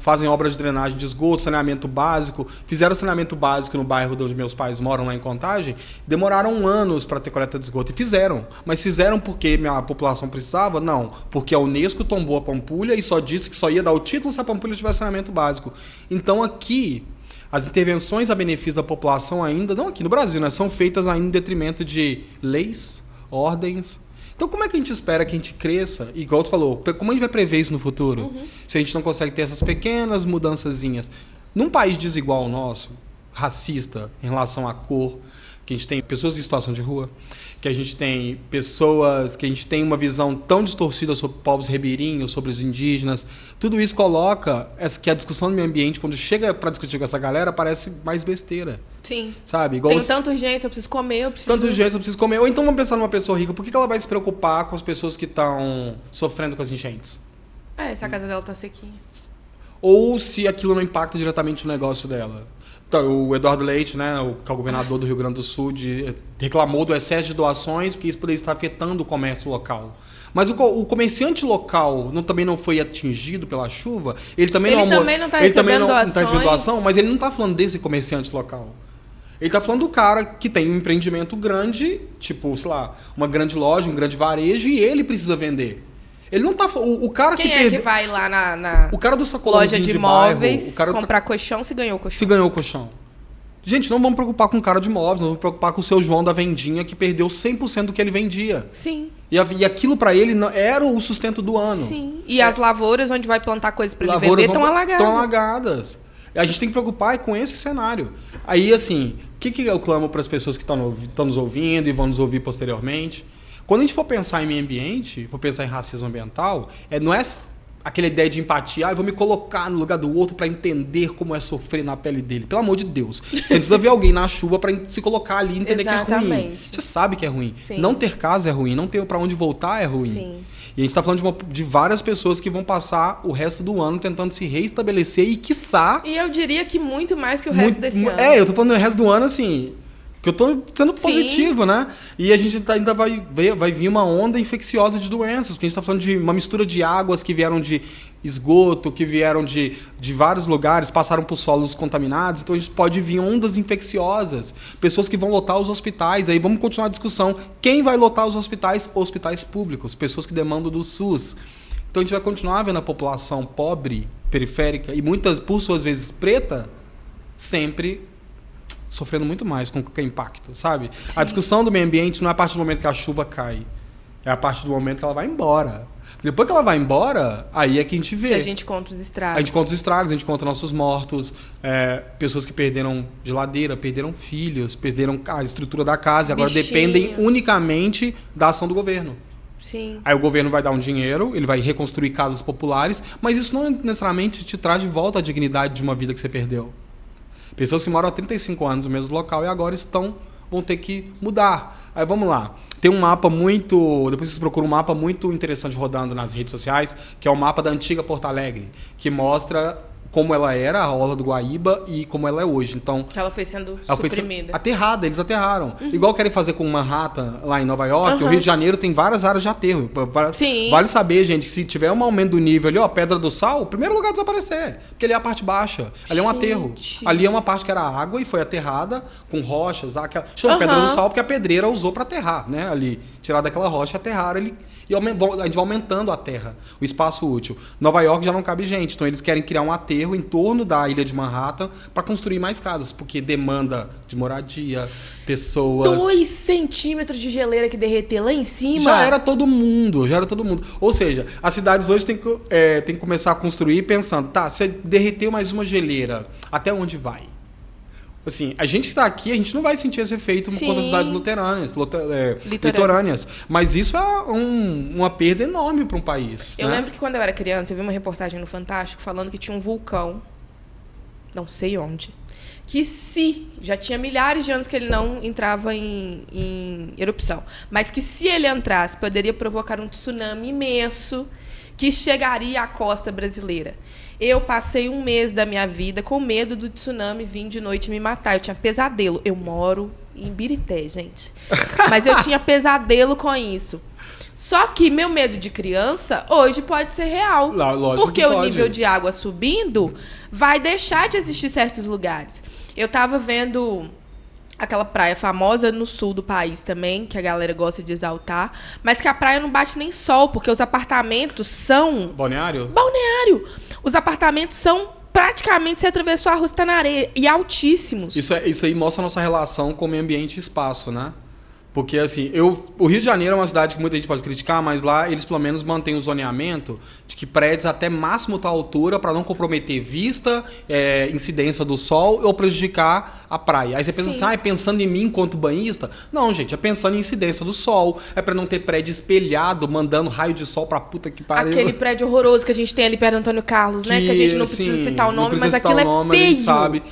fazem obras de drenagem de esgoto, saneamento básico. Fizeram saneamento básico no bairro onde meus pais moram, lá em Contagem. Demoraram anos para ter coleta de esgoto. E fizeram. Mas fizeram porque minha população precisava? Não. Porque a Unesco tombou a Pampulha e só disse que só ia dar o título se a Pampulha tivesse saneamento básico. Então aqui, as intervenções a benefício da população ainda, não aqui no Brasil, né, são feitas ainda em detrimento de leis, ordens. Então, como é que a gente espera que a gente cresça? Igual tu falou, como a gente vai prever isso no futuro? Se a gente não consegue ter essas pequenas mudançazinhas. Num país desigual nosso, racista em relação à cor, que a gente tem pessoas em situação de rua, que a gente tem pessoas, que a gente tem uma visão tão distorcida sobre povos ribeirinhos, sobre os indígenas, tudo isso coloca que a discussão do meio ambiente, quando chega para discutir com essa galera, parece mais besteira. Sim. Sabe? Igual tem tanta urgência, eu preciso comer, Tanta urgência, eu preciso comer. Ou então vamos pensar numa pessoa rica, por que ela vai se preocupar com as pessoas que estão sofrendo com as enchentes? Se a casa dela tá sequinha. Ou se aquilo não impacta diretamente no negócio dela. Então, o Eduardo Leite, né, que é o governador do Rio Grande do Sul, reclamou do excesso de doações, porque isso poderia estar afetando o comércio local. Mas o comerciante local também não foi atingido pela chuva. Ele também não está recebendo doação, mas ele não está falando desse comerciante local. Ele está falando do cara que tem um empreendimento grande, tipo, sei lá, uma grande loja, um grande varejo, e ele precisa vender. Ele não tá. O cara Quem que vai lá na o cara do sacolãozinho loja de imóveis comprar colchão se ganhou o colchão? Se ganhou o colchão. Gente, não vamos preocupar com o cara de imóveis, não vamos preocupar com o seu João da vendinha que perdeu 100% do que ele vendia. Sim. E aquilo para ele era o sustento do ano. Sim. E as lavouras onde vai plantar coisas para ele vender estão alagadas. Estão alagadas. A gente tem que preocupar com esse cenário. Aí, assim, o que eu clamo para as pessoas que estão nos ouvindo e vão nos ouvir posteriormente? Quando a gente for pensar em meio ambiente, for pensar em racismo ambiental, não é aquela ideia de empatia, eu vou me colocar no lugar do outro para entender como é sofrer na pele dele. Pelo amor de Deus. Você precisa ver alguém na chuva para se colocar ali e entender que é ruim. Você sabe que é ruim. Sim. Não ter casa é ruim, não ter para onde voltar é ruim. Sim. E a gente tá falando de várias pessoas que vão passar o resto do ano tentando se reestabelecer e quiçá... E eu diria que muito mais que o resto desse ano. Eu tô falando do resto do ano, assim... Que eu tô sendo positivo, né? E a gente ainda vai vir uma onda infecciosa de doenças, porque a gente tá falando de uma mistura de águas que vieram de esgoto, que vieram de vários lugares, passaram por solos contaminados, então a gente pode vir ondas infecciosas, pessoas que vão lotar os hospitais, aí vamos continuar a discussão, quem vai lotar os hospitais? Hospitais públicos, pessoas que demandam do SUS. Então a gente vai continuar vendo a população pobre, periférica, e muitas, por suas vezes, preta, sempre sofrendo muito mais com qualquer impacto, sabe? Sim. A discussão do meio ambiente não é a partir do momento que a chuva cai, é a partir do momento que ela vai embora. Depois que ela vai embora, aí é que a gente vê. Que a gente conta os estragos. A gente conta os estragos, a gente conta nossos mortos, pessoas que perderam geladeira, perderam filhos, perderam a estrutura da casa, e agora dependem unicamente da ação do governo. Sim. Aí o governo vai dar um dinheiro, ele vai reconstruir casas populares, mas isso não necessariamente te traz de volta a dignidade de uma vida que você perdeu. Pessoas que moram há 35 anos no mesmo local e agora vão ter que mudar. Aí vamos lá. Tem um mapa depois vocês procuram um mapa muito interessante rodando nas redes sociais, que é o mapa da antiga Porto Alegre, que mostra como ela era, a orla do Guaíba, e como ela é hoje. Então, ela foi sendo suprimida. Aterrada, eles aterraram. Igual querem fazer com Manhattan, lá em Nova York, o Rio de Janeiro tem várias áreas de aterro. Sim. Vale saber, gente, que se tiver um aumento do nível ali, Pedra do Sal, o primeiro lugar a desaparecer, porque ali é a parte baixa. Ali é um aterro. Ali é uma parte que era água e foi aterrada com rochas. Chama Pedra do Sal porque a pedreira usou para aterrar, né? Ali, tirar daquela rocha, aterraram ele. E a gente vai aumentando a terra, o espaço útil. Nova York já não cabe gente, então eles querem criar um aterro em torno da ilha de Manhattan para construir mais casas, porque demanda de moradia, pessoas... 2 centímetros de geleira que derreter lá em cima. Já era todo mundo. Ou seja, as cidades hoje têm que começar a construir pensando, se derreteu mais uma geleira, até onde vai? Assim, a gente que está aqui, a gente não vai sentir esse efeito quanto às cidades litorâneas. Mas isso é uma perda enorme para um país. Eu lembro que quando eu era criança, eu vi uma reportagem no Fantástico falando que tinha um vulcão, não sei onde, que já tinha milhares de anos que ele não entrava em erupção, mas que se ele entrasse, poderia provocar um tsunami imenso que chegaria à costa brasileira. Eu passei um mês da minha vida com medo do tsunami vir de noite me matar. Eu tinha pesadelo. Eu moro em Birité, gente. Mas eu tinha pesadelo com isso. Só que meu medo de criança hoje pode ser real. Lógico porque o nível de água subindo vai deixar de existir certos lugares. Eu estava vendo aquela praia famosa no sul do país também, que a galera gosta de exaltar, mas que a praia não bate nem sol, porque os apartamentos são... Balneário? Balneário! Os apartamentos são praticamente, você atravessou a rua, você tá na areia, e altíssimos. Isso aí mostra a nossa relação com o meio ambiente e espaço, né? Porque, assim, o Rio de Janeiro é uma cidade que muita gente pode criticar, mas lá eles pelo menos mantêm o zoneamento de que prédios até máximo tal altura para não comprometer vista, incidência do sol ou prejudicar a praia. Aí você pensa assim, pensando em mim enquanto banhista? Não, gente, é pensando em incidência do sol, é para não ter prédio espelhado, mandando raio de sol pra puta que pariu. Aquele prédio horroroso que a gente tem ali perto do Antônio Carlos, né? Que a gente não precisa citar o nome, mas aquilo é feio. A gente sabe.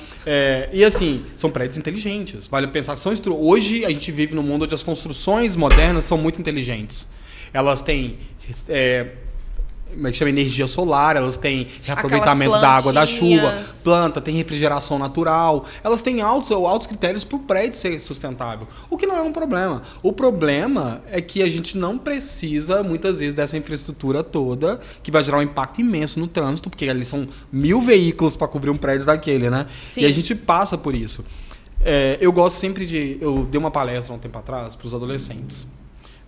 E assim, são prédios inteligentes. Vale pensar, hoje a gente vive num mundo onde as construções modernas são muito inteligentes. Elas têm como é que chama? Energia solar, elas têm reaproveitamento da água da chuva, planta, tem refrigeração natural, elas têm altos critérios para o prédio ser sustentável, o que não é um problema. O problema é que a gente não precisa, muitas vezes, dessa infraestrutura toda, que vai gerar um impacto imenso no trânsito, porque ali são 1000 veículos para cobrir um prédio daquele, né? Sim. E a gente passa por isso. Eu gosto sempre eu dei uma palestra há um tempo atrás para os adolescentes.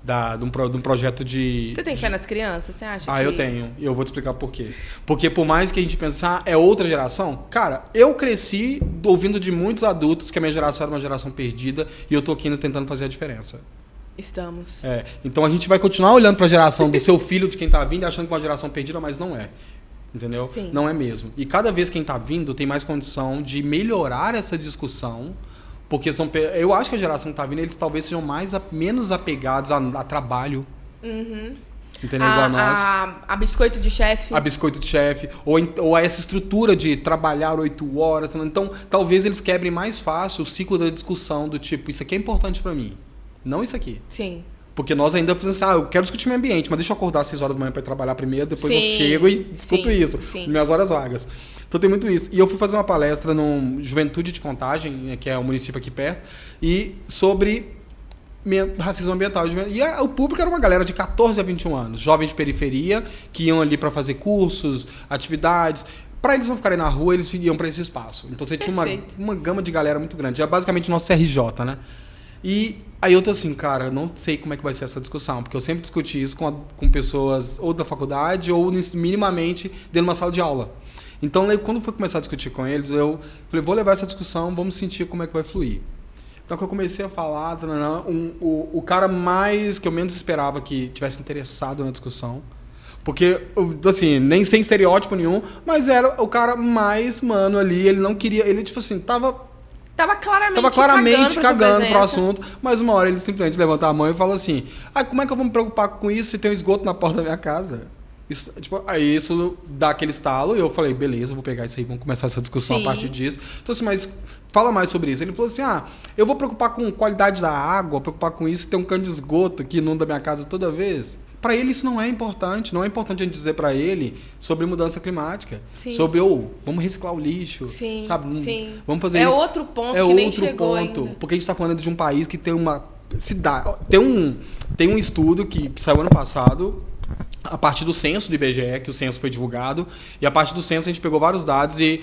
De um projeto de... Você tem fé nas crianças? Você acha que... eu tenho. E eu vou te explicar por quê. Porque por mais que a gente pense, é outra geração, cara, eu cresci ouvindo de muitos adultos que a minha geração era uma geração perdida e eu tô aqui tentando fazer a diferença. Estamos. Então a gente vai continuar olhando para a geração do seu filho, de quem tá vindo, achando que é uma geração perdida, mas não é. Entendeu? Sim. Não é mesmo. E cada vez quem tá vindo tem mais condição de melhorar essa discussão. Porque eu acho que a geração que está vindo, eles talvez sejam menos apegados a trabalho. Uhum. entendeu? Igual a nós. A biscoito de chefe. A biscoito de chefe. Ou essa estrutura de trabalhar 8 horas. Então, talvez eles quebrem mais fácil o ciclo da discussão do tipo, isso aqui é importante pra mim. Não isso aqui. Sim. Porque nós ainda pensamos, eu quero discutir meio ambiente, mas deixa eu acordar às 6 horas da manhã para ir trabalhar primeiro, depois eu chego e discuto isso, minhas horas vagas. Então tem muito isso. E eu fui fazer uma palestra no Juventude de Contagem, que é um município aqui perto, e sobre racismo ambiental. E o público era uma galera de 14 a 21 anos, jovens de periferia, que iam ali para fazer cursos, atividades. Para eles não ficarem na rua, eles iam para esse espaço. Então você tinha uma gama de galera muito grande. É basicamente o nosso CRJ, né? E aí eu tô assim, cara, não sei como é que vai ser essa discussão, porque eu sempre discuti isso com pessoas ou da faculdade ou minimamente dentro de uma sala de aula. Então, quando eu fui começar a discutir com eles, eu falei, vou levar essa discussão, vamos sentir como é que vai fluir. Então, que eu comecei a falar, o cara que eu menos esperava que tivesse interessado na discussão, porque, assim, nem sem estereótipo nenhum, mas era o cara mais mano ali, ele não queria, ele tipo assim, Tava claramente cagando pro assunto, mas uma hora ele simplesmente levanta a mão e fala assim, como é que eu vou me preocupar com isso se tem um esgoto na porta da minha casa? Isso, aí isso dá aquele estalo e eu falei, beleza, vou pegar isso aí, vamos começar essa discussão a partir disso. Então assim, mas fala mais sobre isso. Ele falou assim, eu vou preocupar com qualidade da água, preocupar com isso, tem um cano de esgoto que inunda minha casa toda vez. Para ele isso não é importante. Não é importante a gente dizer para ele sobre mudança climática. Sim. Sobre, vamos reciclar o lixo. Sim, sabe? Sim. Vamos fazer isso. É outro ponto que nem chegou ainda. Porque a gente está falando de um país que tem uma cidade... Tem um estudo que saiu ano passado, a partir do censo do IBGE, que o censo foi divulgado, e a partir do censo a gente pegou vários dados e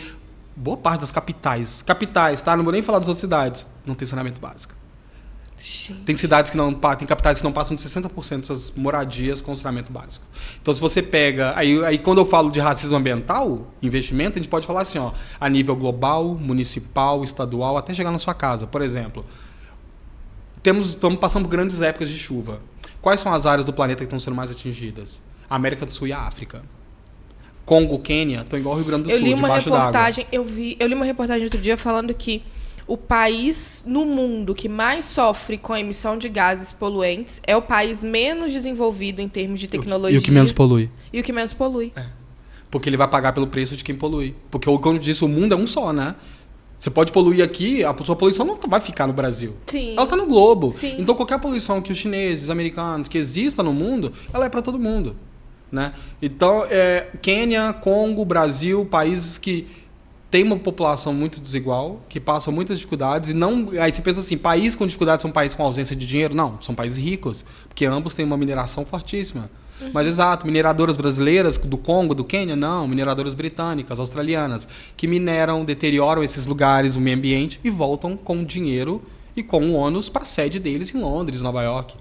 boa parte das capitais, tá? Não vou nem falar das outras cidades, não tem saneamento básico. Gente. Tem cidades tem capitais que não passam de 60% dessas moradias com saneamento básico. Então, se você pega... Aí, quando eu falo de racismo ambiental, investimento, a gente pode falar assim, a nível global, municipal, estadual, até chegar na sua casa. Por exemplo, estamos passando por grandes épocas de chuva. Quais são as áreas do planeta que estão sendo mais atingidas? A América do Sul e a África. Congo, Quênia, estão igual ao Rio Grande do Sul, debaixo d'água. Eu li uma reportagem outro dia falando que o país no mundo que mais sofre com a emissão de gases poluentes é o país menos desenvolvido em termos de tecnologia. E o que menos polui. E o que menos polui. Porque ele vai pagar pelo preço de quem polui. Porque, como eu disse, o mundo é um só, né? Você pode poluir aqui, a sua poluição não vai ficar no Brasil. Sim. Ela está no globo. Sim. Então, qualquer poluição que os chineses, os americanos, que exista no mundo, ela é para todo mundo. Né? Então, Quênia, Congo, Brasil, países que têm uma população muito desigual, que passam muitas dificuldades. Aí você pensa assim, países com dificuldades são países com ausência de dinheiro? Não, são países ricos, porque ambos têm uma mineração fortíssima. Mas, exato, mineradoras brasileiras do Congo, do Quênia, não, mineradoras britânicas, australianas, que mineram, deterioram esses lugares, o meio ambiente, e voltam com dinheiro e com o ônus para a sede deles em Londres, Nova York.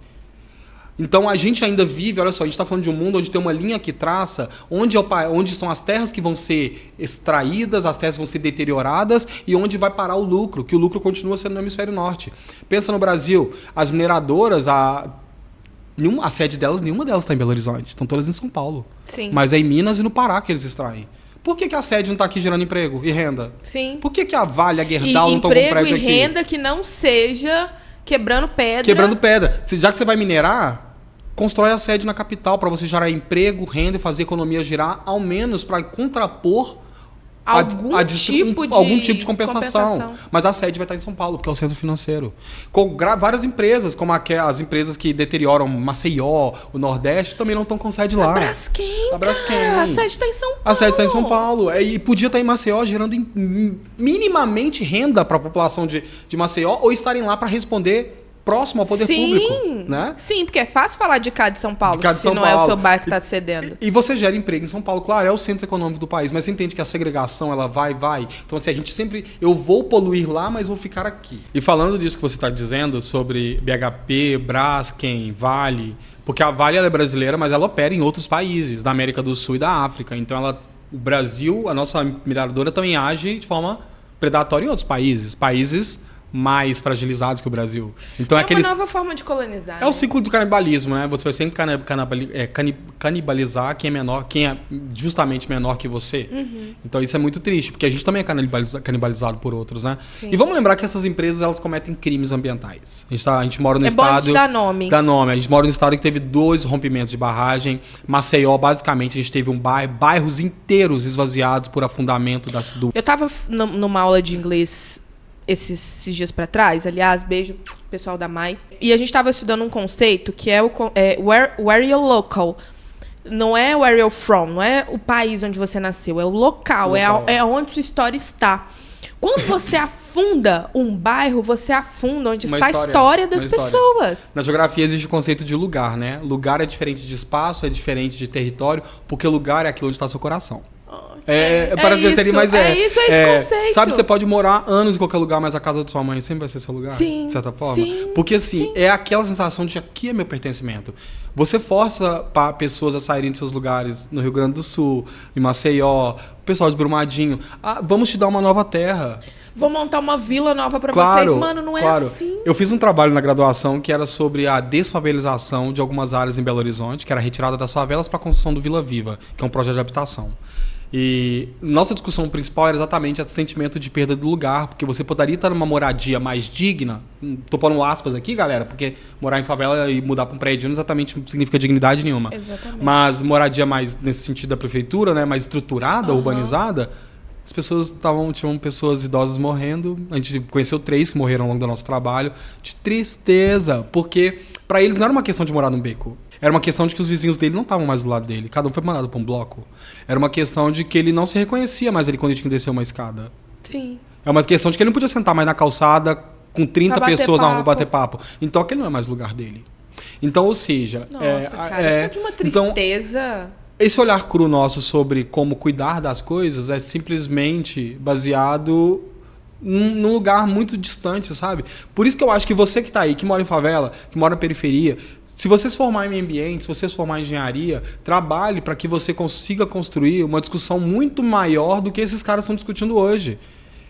Então, a gente ainda vive, olha só, a gente está falando de um mundo onde tem uma linha que traça onde são as terras que vão ser extraídas, as terras vão ser deterioradas e onde vai parar o lucro, que o lucro continua sendo no hemisfério norte. Pensa no Brasil, as mineradoras, a sede delas, nenhuma delas está em Belo Horizonte, estão todas em São Paulo. Sim. Mas é em Minas e no Pará que eles extraem. Por que a sede não está aqui gerando emprego e renda? Sim. Por que a Vale, a Gerdau não estão com prédio aqui? Emprego e renda que não seja quebrando pedra. Quebrando pedra. Já que você vai minerar, constrói a sede na capital para você gerar emprego, renda e fazer a economia girar, ao menos para contrapor algum tipo de compensação. Mas a sede vai estar em São Paulo, porque é o centro financeiro. Com várias empresas, como as empresas que deterioram Maceió, o Nordeste, também não estão com sede lá. A Braskem, a sede está em São Paulo. A sede está em São Paulo. E podia estar em Maceió, gerando minimamente renda para a população de Maceió, ou estarem lá para responder próximo ao poder público, né? Sim, porque é fácil falar de cá de São Paulo, se não é o seu bairro que está cedendo. E você gera emprego em São Paulo, claro, é o centro econômico do país, mas você entende que a segregação, ela vai. Então, assim, a gente sempre... Eu vou poluir lá, mas vou ficar aqui. E falando disso que você está dizendo sobre BHP, Braskem, Vale, porque a Vale ela é brasileira, mas ela opera em outros países, da América do Sul e da África. Então, o Brasil, a nossa mineradora também age de forma predatória em outros países mais fragilizados que o Brasil. Então é uma nova forma de colonizar. É o ciclo do canibalismo, né? Você vai sempre canibalizar quem é justamente menor que você. Então isso é muito triste, porque a gente também é canibalizado por outros, né? Sim. E vamos lembrar que essas empresas, elas cometem crimes ambientais. A gente mora no estado... bom dar nome. Dá nome. A gente mora no estado que teve 2 rompimentos de barragem. Maceió, basicamente, a gente teve bairros inteiros esvaziados por afundamento da cidade. Eu tava numa aula de inglês esses dias para trás, aliás, beijo pessoal da Mai. E a gente estava estudando um conceito que é where you're local. Não é where you're from, não é o país onde você nasceu, é o local. É onde sua história está. Quando você afunda um bairro, você afunda onde está a história das pessoas. Na geografia existe o conceito de lugar, né? Lugar é diferente de espaço, é diferente de território, porque lugar é aquilo onde está seu coração. Parece besteira, mas é esse conceito. Sabe, você pode morar anos em qualquer lugar, mas a casa de sua mãe sempre vai ser seu lugar, sim, de certa forma. Sim, porque assim, sim. É aquela sensação de aqui é meu pertencimento. Você força pessoas a saírem de seus lugares no Rio Grande do Sul, em Maceió, o pessoal de Brumadinho. Vamos te dar uma nova terra. Vou montar uma vila nova pra vocês. Mano, não é assim. Eu fiz um trabalho na graduação que era sobre a desfavelização de algumas áreas em Belo Horizonte, que era a retirada das favelas para a construção do Vila Viva, que é um projeto de habitação. E nossa discussão principal era exatamente esse sentimento de perda do lugar, porque você poderia estar numa moradia mais digna, tô pondo aspas aqui, galera, porque morar em favela e mudar para um prédio não exatamente significa dignidade nenhuma. Exatamente. Mas moradia mais nesse sentido da prefeitura, né, mais estruturada, urbanizada, as pessoas tinham pessoas idosas morrendo. A gente conheceu 3 que morreram ao longo do nosso trabalho, de tristeza, porque para eles não era uma questão de morar num beco. Era uma questão de que os vizinhos dele não estavam mais do lado dele. Cada um foi mandado para um bloco. Era uma questão de que ele não se reconhecia mais quando ele tinha que descer uma escada. Sim. É uma questão de que ele não podia sentar mais na calçada com 30 pessoas na rua bater papo. Então aquele não é mais o lugar dele. Então, ou seja... Nossa, cara, isso é de uma tristeza... Então, esse olhar cru nosso sobre como cuidar das coisas é simplesmente baseado num lugar muito distante, sabe? Por isso que eu acho que você que tá aí, que mora em favela, que mora na periferia... Se você se formar em meio ambiente, se você se formar em engenharia, trabalhe para que você consiga construir uma discussão muito maior do que esses caras estão discutindo hoje.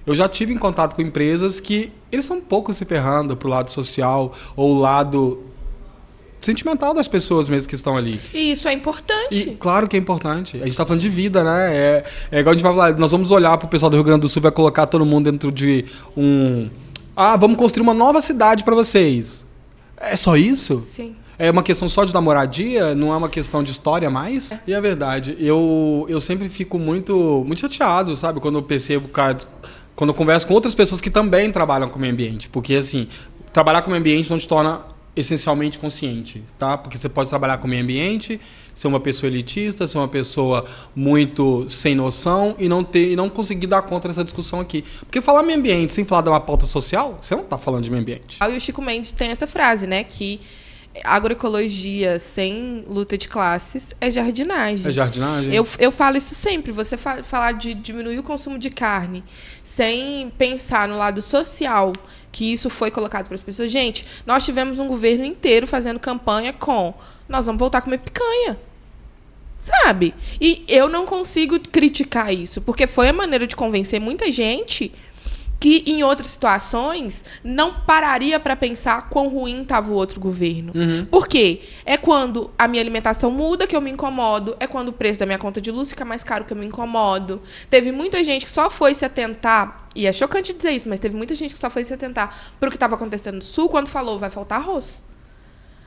Eu já tive em contato com empresas que eles estão um pouco se ferrando pro lado social ou o lado sentimental das pessoas mesmo que estão ali. E isso é importante. E claro que é importante. A gente está falando de vida, né? É igual a gente vai falar, nós vamos olhar pro pessoal do Rio Grande do Sul e vai colocar todo mundo dentro de vamos construir uma nova cidade para vocês. É só isso? Sim. É uma questão só de dar moradia? Não é uma questão de história mais? E é verdade. Eu sempre fico muito, muito chateado, sabe? Quando eu percebo, cara, quando eu converso com outras pessoas que também trabalham com o meio ambiente. Porque, assim, trabalhar com o meio ambiente não te torna essencialmente consciente, tá? Porque você pode trabalhar com o meio ambiente, ser uma pessoa elitista, ser uma pessoa muito sem noção e não conseguir dar conta dessa discussão aqui. Porque falar meio ambiente sem falar de uma pauta social, você não tá falando de meio ambiente. E o Chico Mendes tem essa frase, né? Que agroecologia sem luta de classes é jardinagem. É jardinagem? Eu falo isso sempre. Você falar de diminuir o consumo de carne sem pensar no lado social, que isso foi colocado para as pessoas. Gente, nós tivemos um governo inteiro fazendo campanha nós vamos voltar a comer picanha. Sabe? E eu não consigo criticar isso, porque foi a maneira de convencer muita gente que em outras situações não pararia para pensar quão ruim estava o outro governo. Por quê? É quando a minha alimentação muda que eu me incomodo, é quando o preço da minha conta de luz fica mais caro que eu me incomodo. Teve muita gente que só foi se atentar, e é chocante dizer isso, mas teve muita gente que só foi se atentar para o que estava acontecendo no Sul quando falou, vai faltar arroz.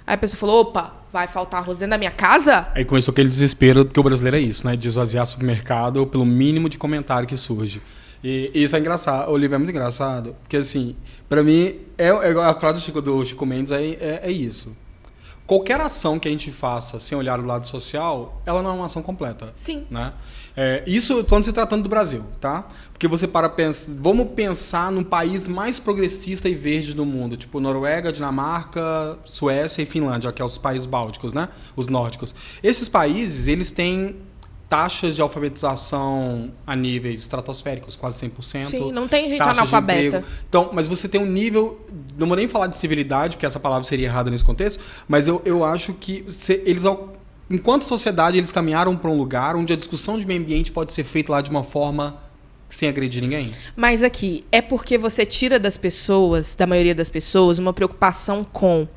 Aí a pessoa falou, opa, vai faltar arroz dentro da minha casa? Aí começou aquele desespero, porque o brasileiro é isso, né? De esvaziar supermercado pelo mínimo de comentário que surge. E isso é engraçado, Olivia, é muito engraçado, porque assim, pra mim, a frase do Chico Mendes é isso. Qualquer ação que a gente faça sem olhar o lado social, ela não é uma ação completa. Sim. Né? Isso quando se tratando do Brasil, tá? Porque você vamos pensar num país mais progressista e verde do mundo, tipo Noruega, Dinamarca, Suécia e Finlândia, que é os países bálticos, né? Os nórdicos. Esses países, eles têm taxas de alfabetização a níveis estratosféricos, quase 100%. Sim, não tem gente analfabeta. Então, mas você tem um nível... Não vou nem falar de civilidade, porque essa palavra seria errada nesse contexto, mas eu acho que eles, enquanto sociedade, eles caminharam para um lugar onde a discussão de meio ambiente pode ser feita lá de uma forma sem agredir ninguém. Mas aqui, é porque você tira das pessoas, da maioria das pessoas, uma preocupação com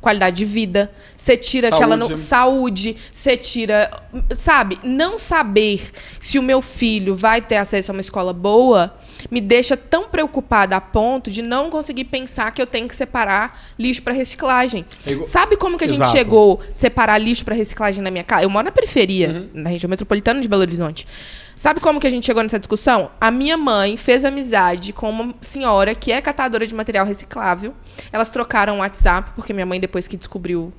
qualidade de vida, você tira saúde, você tira, sabe, não saber se o meu filho vai ter acesso a uma escola boa me deixa tão preocupada a ponto de não conseguir pensar que eu tenho que separar lixo para reciclagem. Sabe como que a gente chegou a separar lixo para reciclagem na minha casa? Eu moro na periferia, na região metropolitana de Belo Horizonte. Sabe como que a gente chegou nessa discussão? A minha mãe fez amizade com uma senhora que é catadora de material reciclável. Elas trocaram o WhatsApp, porque minha mãe, depois que descobriu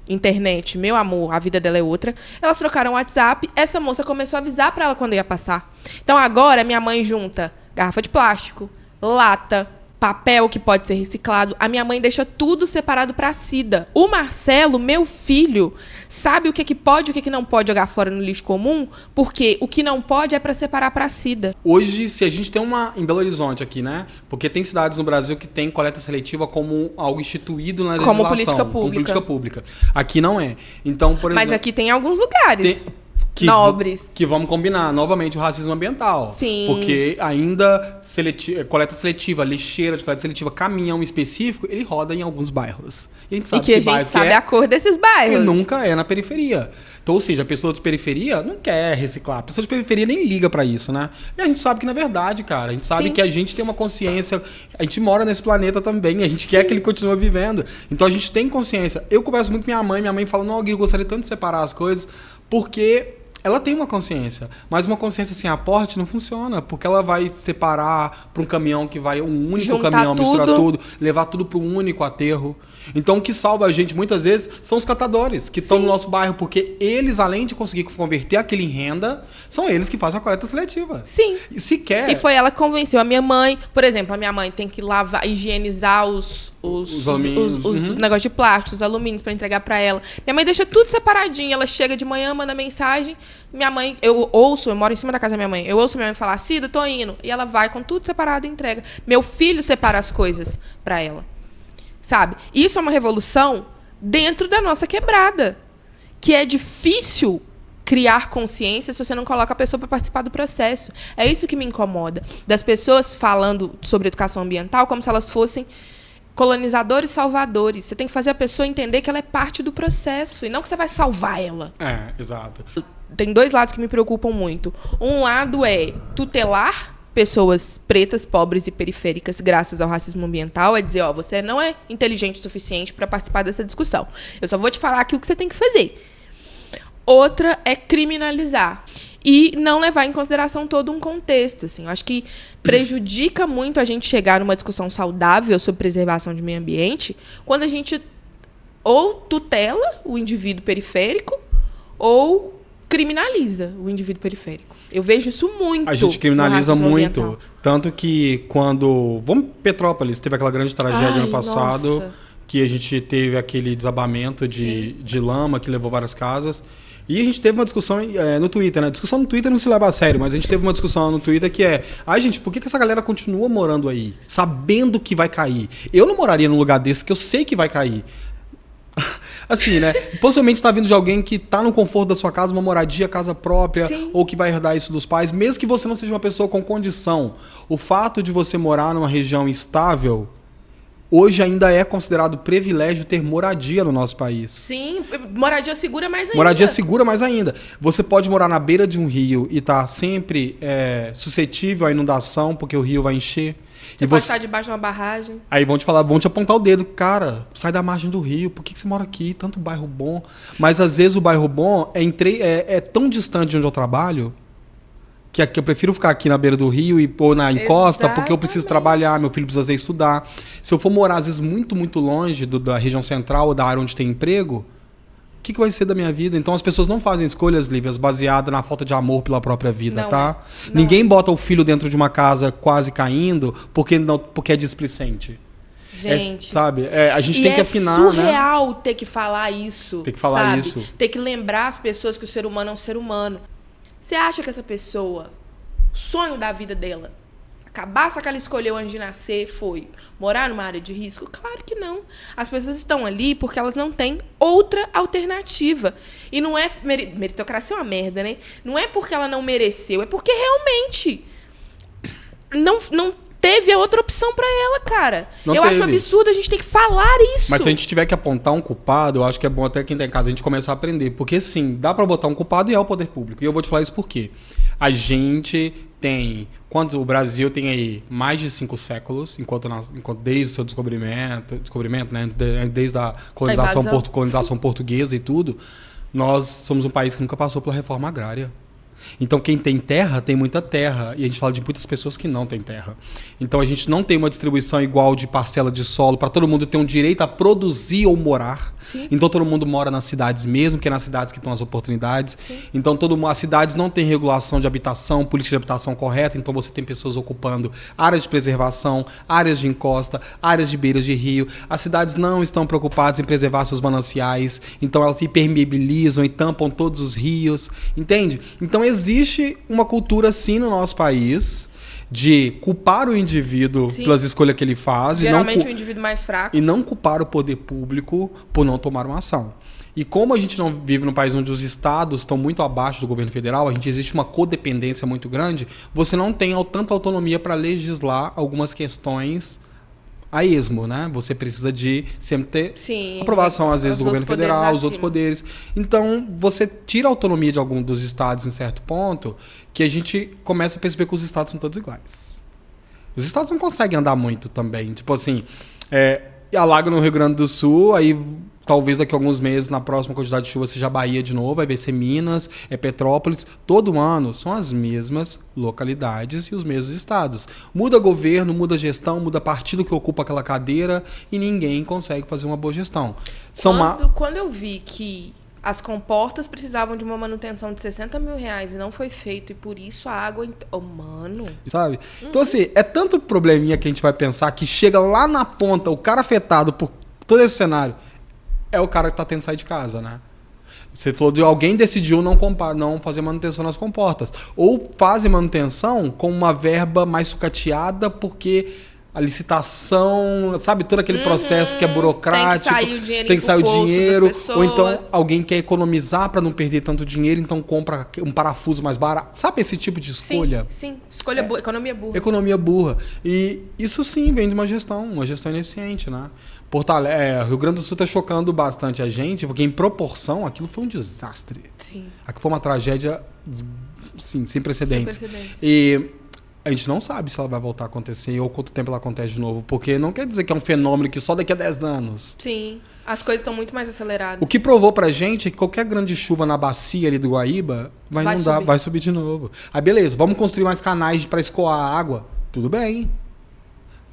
internet, meu amor, a vida dela é outra. Elas trocaram o WhatsApp, essa moça começou a avisar para ela quando ia passar. Então agora minha mãe junta garrafa de plástico, lata, papel que pode ser reciclado. A minha mãe deixa tudo separado para a SIDA. O Marcelo, meu filho, sabe o que pode e o que não pode jogar fora no lixo comum, porque o que não pode é para separar para a SIDA. Hoje, se a gente tem em Belo Horizonte aqui, né? Porque tem cidades no Brasil que tem coleta seletiva como algo instituído na legislação. Como política pública. Como política pública. Aqui não é. Então, por exemplo... Mas aqui tem alguns lugares. Nobres. Que vamos combinar novamente o racismo ambiental. Sim. Porque ainda coleta seletiva, lixeira de coleta seletiva, caminhão específico, ele roda em alguns bairros. E a gente sabe que a gente sabe a cor desses bairros. E nunca é na periferia. Então, ou seja, a pessoa de periferia não quer reciclar. A pessoa de periferia nem liga pra isso, né? E a gente sabe que, na verdade, cara, a gente sabe que a gente tem uma consciência, a gente mora nesse planeta também, a gente quer que ele continue vivendo. Então, a gente tem consciência. Eu converso muito com minha mãe fala, não, Gui, eu gostaria tanto de separar as coisas, porque... ela tem uma consciência, mas uma consciência sem aporte não funciona, porque ela vai separar para um caminhão que vai um único caminhão misturar tudo, levar tudo para um único aterro. Então o que salva a gente muitas vezes são os catadores que estão no nosso bairro, porque eles, além de conseguir converter aquilo em renda, são eles que fazem a coleta seletiva. Sim. E sequer... E foi ela que convenceu a minha mãe, por exemplo, a minha mãe tem que lavar, higienizar os negócios de plástico, os alumínios para entregar para ela. Minha mãe deixa tudo separadinho, ela chega de manhã, manda mensagem, minha mãe, eu moro em cima da casa da minha mãe, eu ouço minha mãe falar, Cida, tô indo, e ela vai com tudo separado e entrega. Meu filho separa as coisas para ela, sabe? Isso é uma revolução dentro da nossa quebrada, que é difícil criar consciência se você não coloca a pessoa para participar do processo. É isso que me incomoda, das pessoas falando sobre educação ambiental como se elas fossem colonizadores salvadores. Você tem que fazer a pessoa entender que ela é parte do processo e não que você vai salvar ela. É, exato. Tem dois lados que me preocupam muito. Um lado é tutelar pessoas pretas, pobres e periféricas graças ao racismo ambiental, é dizer, ó, você não é inteligente o suficiente para participar dessa discussão. Eu só vou te falar aqui o que você tem que fazer. Outra é criminalizar e não levar em consideração todo um contexto. Assim. Eu acho que prejudica muito a gente chegar numa discussão saudável sobre preservação de meio ambiente quando a gente ou tutela o indivíduo periférico ou criminaliza o indivíduo periférico. Eu vejo isso muito. A gente criminaliza muito. Ambiental. Tanto que quando... Vamos Petrópolis, teve aquela grande tragédia ano passado, que a gente teve aquele desabamento de lama que levou várias casas. E a gente teve uma discussão no Twitter, né? Discussão no Twitter não se leva a sério, mas a gente teve uma discussão no Twitter que é... Ai, gente, por que essa galera continua morando aí? Sabendo que vai cair. Eu não moraria num lugar desse que eu sei que vai cair. Assim, né? Possivelmente está vindo de alguém que está no conforto da sua casa, uma moradia, casa própria, ou que vai herdar isso dos pais, mesmo que você não seja uma pessoa com condição. O fato de você morar numa região estável... Hoje ainda é considerado privilégio ter moradia no nosso país. Sim, moradia segura mais ainda. Moradia segura mais ainda. Você pode morar na beira de um rio e estar sempre suscetível à inundação, porque o rio vai encher. Você pode estar debaixo de uma barragem. Aí vão te apontar o dedo. Cara, sai da margem do rio. Por que você mora aqui? Tanto bairro bom. Mas às vezes o bairro bom é tão distante de onde eu trabalho... que eu prefiro ficar aqui na beira do rio ou na encosta, porque eu preciso trabalhar, meu filho precisa estudar. Se eu for morar, às vezes, muito, muito longe da região central ou da área onde tem emprego, o que vai ser da minha vida? Então, as pessoas não fazem escolhas, Lívias, baseadas na falta de amor pela própria vida, não, tá? Não. Ninguém bota o filho dentro de uma casa quase caindo porque é displicente. Gente, sabe? A gente tem que afinar, né? É surreal ter que falar isso. Ter que falar isso. Ter que lembrar as pessoas que o ser humano é um ser humano. Você acha que essa pessoa, o sonho da vida dela, a cabaça que ela escolheu antes de nascer foi morar numa área de risco? Claro que não. As pessoas estão ali porque elas não têm outra alternativa. E não é... Meritocracia é uma merda, né? Não é porque ela não mereceu, é porque realmente não teve a outra opção pra ela, cara. Eu acho absurdo, a gente tem que falar isso. Mas se a gente tiver que apontar um culpado, eu acho que é bom até quem tá em casa a gente começar a aprender. Porque sim, dá pra botar um culpado e é o poder público. E eu vou te falar isso por quê. A gente tem... Quando o Brasil tem aí mais de 5 séculos, enquanto desde o seu descobrimento, né, desde a colonização portuguesa e tudo, nós somos um país que nunca passou pela reforma agrária. Então, quem tem terra, tem muita terra. E a gente fala de muitas pessoas que não têm terra. Então, a gente não tem uma distribuição igual de parcela de solo para todo mundo ter um direito a produzir ou morar. Sim. Então, todo mundo mora nas cidades mesmo, que é nas cidades que estão as oportunidades. Sim. Então, as cidades não têm regulação de habitação, política de habitação correta. Então, você tem pessoas ocupando áreas de preservação, áreas de encosta, áreas de beiras de rio. As cidades não estão preocupadas em preservar seus mananciais. Então, elas impermeabilizam e tampam todos os rios. Entende? Então, existe uma cultura, sim, no nosso país de culpar o indivíduo pelas escolhas que ele faz. Geralmente o indivíduo mais fraco. E não culpar o poder público por não tomar uma ação. E como a gente não vive num país onde os estados estão muito abaixo do governo federal, existe uma codependência muito grande, você não tem tanta autonomia para legislar algumas questões a esmo, né? Você precisa de sempre ter aprovação, às vezes, do governo federal, os outros poderes. Então, você tira a autonomia de algum dos estados em certo ponto, que a gente começa a perceber que os estados são todos iguais. Os estados não conseguem andar muito também. Tipo assim, alaga no Rio Grande do Sul, aí talvez daqui a alguns meses, na próxima quantidade de chuva, seja Bahia de novo, aí vai ser Minas, Petrópolis. Todo ano são as mesmas localidades e os mesmos estados. Muda governo, muda gestão, muda partido que ocupa aquela cadeira e ninguém consegue fazer uma boa gestão. Quando eu vi que as comportas precisavam de uma manutenção de R$60 mil e não foi feito, e por isso a água... mano... Sabe? Então, assim, é tanto probleminha que a gente vai pensar que chega lá na ponta, o cara afetado por todo esse cenário é o cara que tá tendo que sair de casa, né? Você falou de alguém decidiu não fazer manutenção nas comportas. Ou fazem manutenção com uma verba mais sucateada porque a licitação, sabe? Todo aquele processo que é burocrático. Tem que sair o dinheiro. Ou então alguém quer economizar para não perder tanto dinheiro, então compra um parafuso mais barato. Sabe esse tipo de escolha? Sim. Escolha burra, economia burra. Economia burra. E isso sim vem de uma gestão ineficiente, né? Rio Grande do Sul está chocando bastante a gente, porque em proporção aquilo foi um desastre. Sim. Aquilo foi uma tragédia, sim, sem precedentes. E a gente não sabe se ela vai voltar a acontecer ou quanto tempo ela acontece de novo, porque não quer dizer que é um fenômeno que só daqui a 10 anos. Sim, as coisas estão muito mais aceleradas. O que provou pra gente é que qualquer grande chuva na bacia ali do Guaíba vai subir de novo. Aí beleza, vamos construir mais canais para escoar a água. Tudo bem.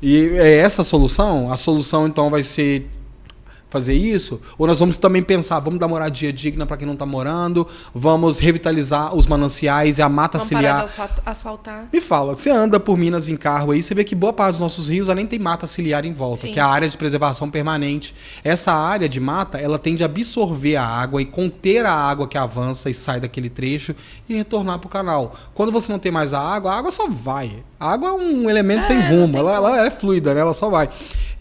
E é essa a solução? A solução, então, vai ser fazer isso? Ou nós vamos também pensar, vamos dar moradia digna para quem não está morando, vamos revitalizar os mananciais e a mata ciliar. Vamos parar de asfaltar. Me fala, você anda por Minas em carro aí, você vê que boa parte dos nossos rios nem tem mata ciliar em volta, que é a área de preservação permanente. Essa área de mata, ela tende a absorver a água e conter a água que avança e sai daquele trecho e retornar para o canal. Quando você não tem mais a água só vai. A água é um elemento sem rumo, ela é fluida, né? Ela só vai.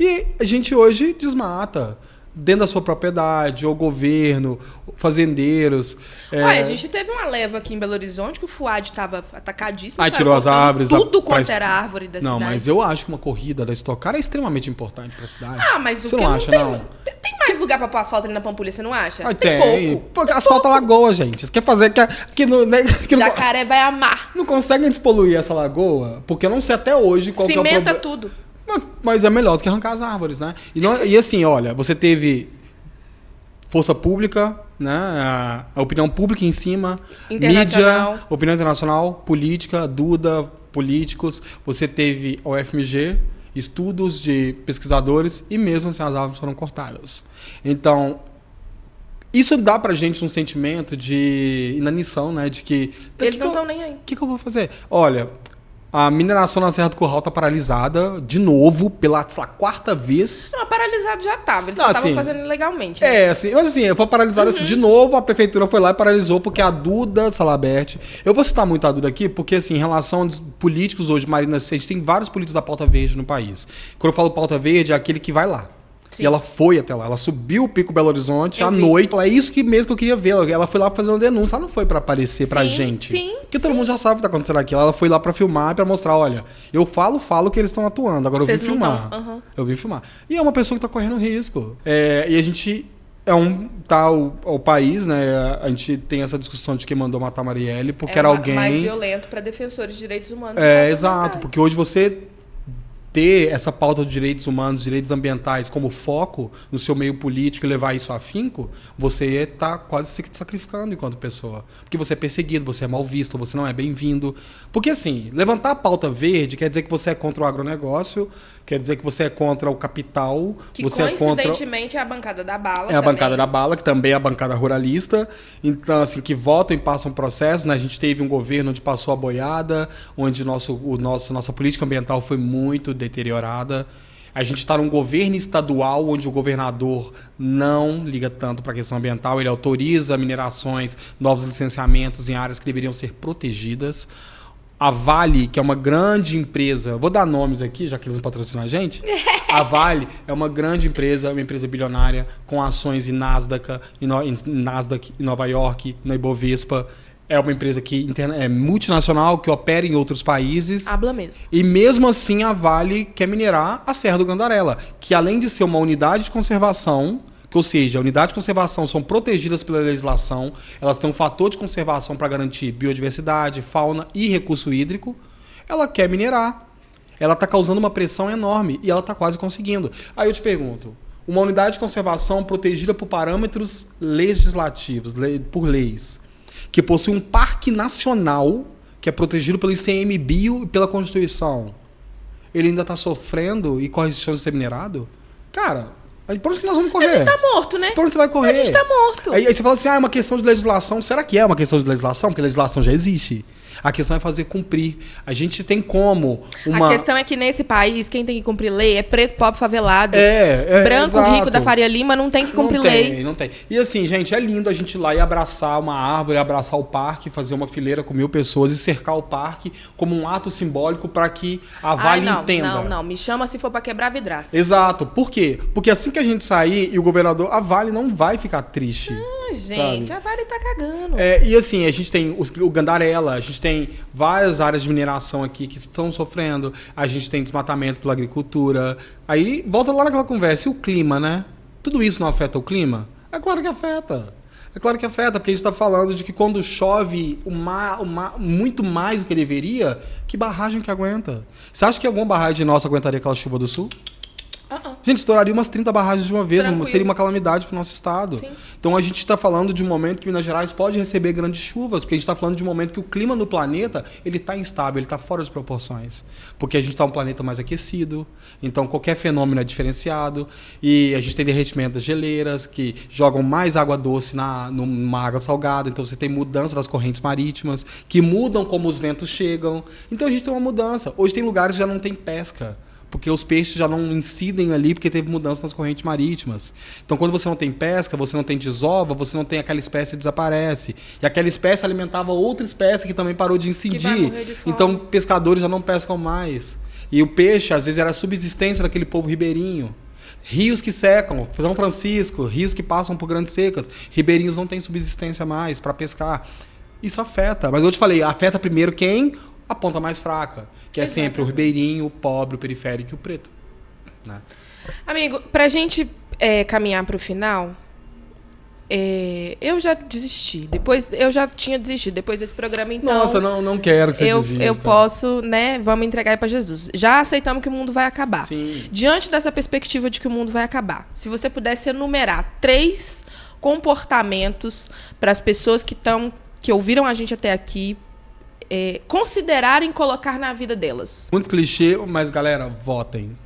E a gente hoje desmata dentro da sua propriedade, ou governo, fazendeiros. A gente teve uma leva aqui em Belo Horizonte que o Fuad estava atacadíssimo. Aí tirou as árvores. Tudo quanto era árvore da cidade. Não, mas eu acho que uma corrida da Stock Car é extremamente importante para a cidade. Mas você não acha, não? Tem mais lugar para pôr asfalto ali na Pampulha, você não acha? Tem pouco. Asfalta a lagoa, gente. Você quer fazer que Jacaré vai amar. Não conseguem despoluir essa lagoa? Porque eu não sei até hoje qual que é o problema. Cimenta tudo. Mas é melhor do que arrancar as árvores, né? E assim, olha, você teve força pública, né? A opinião pública em cima, mídia, opinião internacional, política, Duda, políticos. Você teve a UFMG, estudos de pesquisadores e mesmo assim as árvores foram cortadas. Então, isso dá pra gente um sentimento de inanição, né? De que... Eles não estão nem aí. O que eu vou fazer? Olha... A mineração na Serra do Curral está paralisada de novo pela, sei lá, 4ª vez. Não, paralisado já estava. Eles só estavam fazendo ilegalmente. Né? Mas assim, foi paralisado assim, de novo, a prefeitura foi lá e paralisou, porque a Duda Salabert... Eu vou citar muito a Duda aqui, porque assim, em relação aos políticos hoje, Marina, a gente tem vários políticos da pauta verde no país. Quando eu falo pauta verde, é aquele que vai lá. Sim. E ela foi até lá. Ela subiu o Pico Belo Horizonte à noite. É isso que mesmo que eu queria ver. Ela foi lá pra fazer uma denúncia. Ela não foi pra aparecer pra gente. Sim. Porque todo mundo já sabe o que tá acontecendo aqui. Ela foi lá pra filmar e pra mostrar, olha, eu falo que eles estão atuando. Agora eu vim filmar. Eu vim filmar. E é uma pessoa que tá correndo risco. E a gente... o país, né? A gente tem essa discussão de quem mandou matar Marielle, porque era alguém... mais violento para defensores de direitos humanos. Exato. Porque hoje você ter essa pauta de direitos humanos, direitos ambientais como foco no seu meio político e levar isso a afinco, você está quase se sacrificando enquanto pessoa. Porque você é perseguido, você é mal visto, você não é bem-vindo. Porque assim, levantar a pauta verde quer dizer que você é contra o agronegócio, quer dizer que você é contra o capital. Que você coincidentemente é a bancada da bala. É a bancada da bala, que também é a bancada ruralista. Então, assim, que votam e passam processo, né? A gente teve um governo onde passou a boiada, onde nossa política ambiental foi muito deteriorada. A gente está num governo estadual onde o governador não liga tanto para a questão ambiental, ele autoriza minerações, novos licenciamentos em áreas que deveriam ser protegidas. A Vale, que é uma grande empresa, vou dar nomes aqui, já que eles não patrocinam a gente. A Vale é uma grande empresa, uma empresa bilionária, com ações em Nasdaq, em Nova York, na Ibovespa. É uma empresa que é multinacional, que opera em outros países. Habla mesmo. E mesmo assim a Vale quer minerar a Serra do Gandarela, que além de ser uma unidade de conservação, ou seja, a unidade de conservação são protegidas pela legislação, elas têm um fator de conservação para garantir biodiversidade, fauna e recurso hídrico, ela quer minerar. Ela está causando uma pressão enorme e ela está quase conseguindo. Aí eu te pergunto, uma unidade de conservação protegida por parâmetros legislativos, por leis, que possui um parque nacional que é protegido pelo ICMBio e pela Constituição, ele ainda está sofrendo e corre risco de ser minerado? Cara... Por onde que nós vamos correr? A gente tá morto, né? Por onde você vai correr? A gente tá morto. Aí você fala assim, é uma questão de legislação. Será que é uma questão de legislação? Porque a legislação já existe. A questão é fazer cumprir. A gente tem como A questão é que nesse país, quem tem que cumprir lei é preto, pobre, favelado. Branco, exato. rico da Faria Lima não tem que cumprir lei. Não tem. E assim, gente, é lindo a gente ir lá e abraçar uma árvore, abraçar o parque, fazer uma fileira com 1000 pessoas e cercar o parque como um ato simbólico para que a Vale entenda. Não. Me chama se for para quebrar vidraça. Exato. Por quê? Porque assim que a gente sair e o governador, a Vale não vai ficar triste. Gente, sabe? A Vale tá cagando. E assim, a gente tem o Gandarela, a gente tem várias áreas de mineração aqui que estão sofrendo, a gente tem desmatamento pela agricultura. Aí, volta lá naquela conversa, e o clima, né? Tudo isso não afeta o clima? É claro que afeta. É claro que afeta, porque a gente está falando de que quando chove muito mais do que deveria, que barragem que aguenta? Você acha que alguma barragem nossa aguentaria aquela chuva do sul? Gente, estouraria umas 30 barragens de uma vez, seria uma calamidade para o nosso estado. Sim. Então a gente está falando de um momento que Minas Gerais pode receber grandes chuvas, porque a gente está falando de um momento que o clima no planeta ele está instável, ele está fora de proporções. Porque a gente está um planeta mais aquecido, então qualquer fenômeno é diferenciado, e a gente tem derretimento das geleiras, que jogam mais água doce numa água salgada, então você tem mudança das correntes marítimas, que mudam como os ventos chegam. Então a gente tem uma mudança. Hoje tem lugares que já não tem pesca, porque os peixes já não incidem ali porque teve mudança nas correntes marítimas. Então, quando você não tem pesca, você não tem desova, você não tem aquela espécie que desaparece. E aquela espécie alimentava outra espécie que também parou de incidir. Então, pescadores já não pescam mais. E o peixe, às vezes, era a subsistência daquele povo ribeirinho. Rios que secam, São Francisco, rios que passam por grandes secas. Ribeirinhos não têm subsistência mais para pescar. Isso afeta. Mas eu te falei, afeta primeiro quem? A ponta mais fraca, que é sempre o ribeirinho, o pobre, o periférico e o preto. Né? Amigo, pra gente caminhar pro final, eu já desisti. Eu já tinha desistido depois desse programa, então... Nossa, não quero que você desista. Eu posso, né? Vamos entregar aí pra Jesus. Já aceitamos que o mundo vai acabar. Sim. Diante dessa perspectiva de que o mundo vai acabar, se você pudesse enumerar 3 comportamentos para as pessoas que ouviram a gente até aqui, considerarem colocar na vida delas. Muito clichê, mas galera, votem.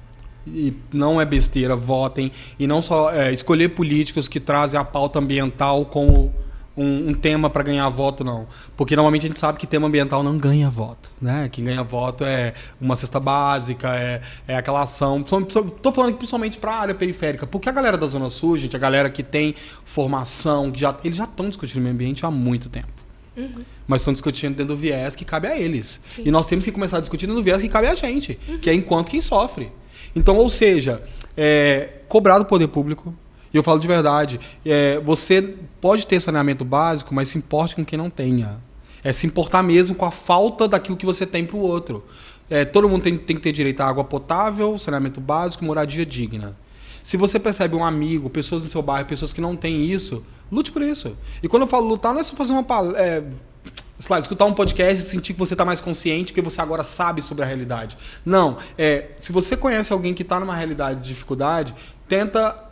E não é besteira, votem. E não só escolher políticos que trazem a pauta ambiental como um tema para ganhar voto, não. Porque normalmente a gente sabe que tema ambiental não ganha voto. Né? Quem ganha voto é uma cesta básica, é aquela ação. Estou falando principalmente para a área periférica. Porque a galera da Zona Sul, gente, a galera que tem formação, eles já estão discutindo meio ambiente há muito tempo. Mas estão discutindo dentro do viés que cabe a eles. Sim. E nós temos que começar a discutir dentro do viés que cabe a gente, que é enquanto quem sofre. Então, ou seja, cobrar do poder público. E eu falo de verdade, você pode ter saneamento básico, mas se importe com quem não tenha. Se importar mesmo com a falta daquilo que você tem para o outro. Todo mundo tem que ter direito à água potável, saneamento básico, moradia digna. Se você percebe um amigo, pessoas no seu bairro, pessoas que não têm isso, lute por isso. E quando eu falo lutar, não é só fazer escutar um podcast e sentir que você está mais consciente porque você agora sabe sobre a realidade. Não. Se você conhece alguém que está numa realidade de dificuldade, tenta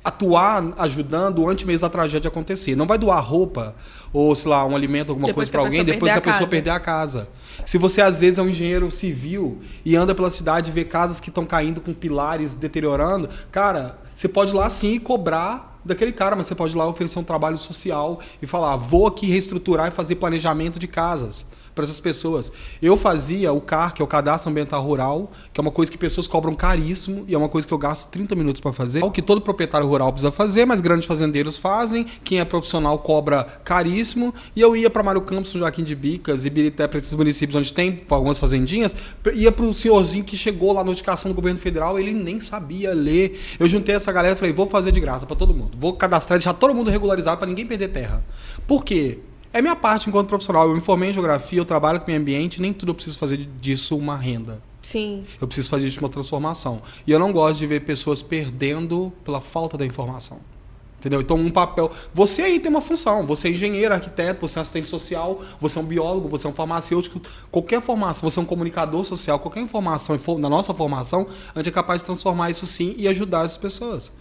atuar ajudando antes mesmo da tragédia acontecer. Não vai doar roupa ou, sei lá, um alimento, alguma coisa para alguém depois que a pessoa perder a casa. Se você, às vezes, é um engenheiro civil e anda pela cidade e vê casas que estão caindo com pilares deteriorando, cara, você pode ir lá sim cobrar daquele cara, mas você pode ir lá oferecer um trabalho social e falar, vou aqui reestruturar e fazer planejamento de casas para essas pessoas. Eu fazia o CAR, que é o Cadastro Ambiental Rural, que é uma coisa que pessoas cobram caríssimo e é uma coisa que eu gasto 30 minutos para fazer. É o que todo proprietário rural precisa fazer, mas grandes fazendeiros fazem. Quem é profissional cobra caríssimo. E eu ia para Mário Campos, São Joaquim de Bicas, Ibirité, para esses municípios onde tem algumas fazendinhas, ia para o senhorzinho que chegou lá na notificação do governo federal, ele nem sabia ler. Eu juntei essa galera e falei, vou fazer de graça para todo mundo. Vou cadastrar, deixar todo mundo regularizado para ninguém perder terra. Por quê? É minha parte enquanto profissional. Eu me formei em geografia, eu trabalho com meio ambiente, nem tudo eu preciso fazer disso uma renda. Sim. Eu preciso fazer disso uma transformação. E eu não gosto de ver pessoas perdendo pela falta da informação. Entendeu? Então, um papel... Você aí tem uma função. Você é engenheiro, arquiteto, você é assistente social, você é um biólogo, você é um farmacêutico. Qualquer formação, você é um comunicador social, qualquer informação na nossa formação, a gente é capaz de transformar isso sim e ajudar essas pessoas.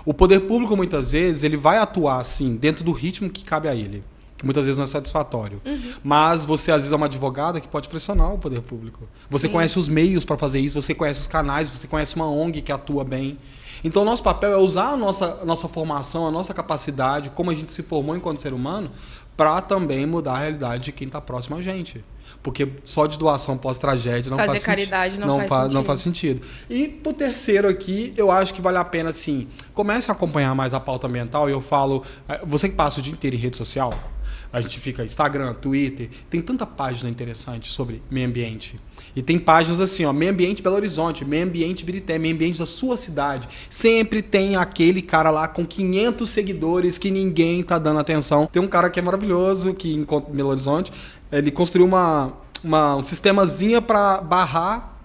O poder público, muitas vezes, ele vai atuar, sim, dentro do ritmo que cabe a ele. Que muitas vezes não é satisfatório. Mas você, às vezes, é uma advogada que pode pressionar o poder público. Você conhece os meios para fazer isso, você conhece os canais, você conhece uma ONG que atua bem. Então, o nosso papel é usar a nossa formação, a nossa capacidade, como a gente se formou enquanto ser humano, para também mudar a realidade de quem está próximo a gente. Porque só de doação pós-tragédia não faz sentido. Fazer caridade não faz sentido. E, por terceiro aqui, eu acho que vale a pena, assim, comece a acompanhar mais a pauta ambiental. E eu falo, você que passa o dia inteiro em rede social, a gente fica Instagram, Twitter, tem tanta página interessante sobre meio ambiente. E tem páginas assim, ó, meio ambiente Belo Horizonte, meio ambiente Ibirité, meio ambiente da sua cidade. Sempre tem aquele cara lá com 500 seguidores que ninguém tá dando atenção. Tem um cara que é maravilhoso, que em Belo Horizonte, ele construiu um sistemazinha para barrar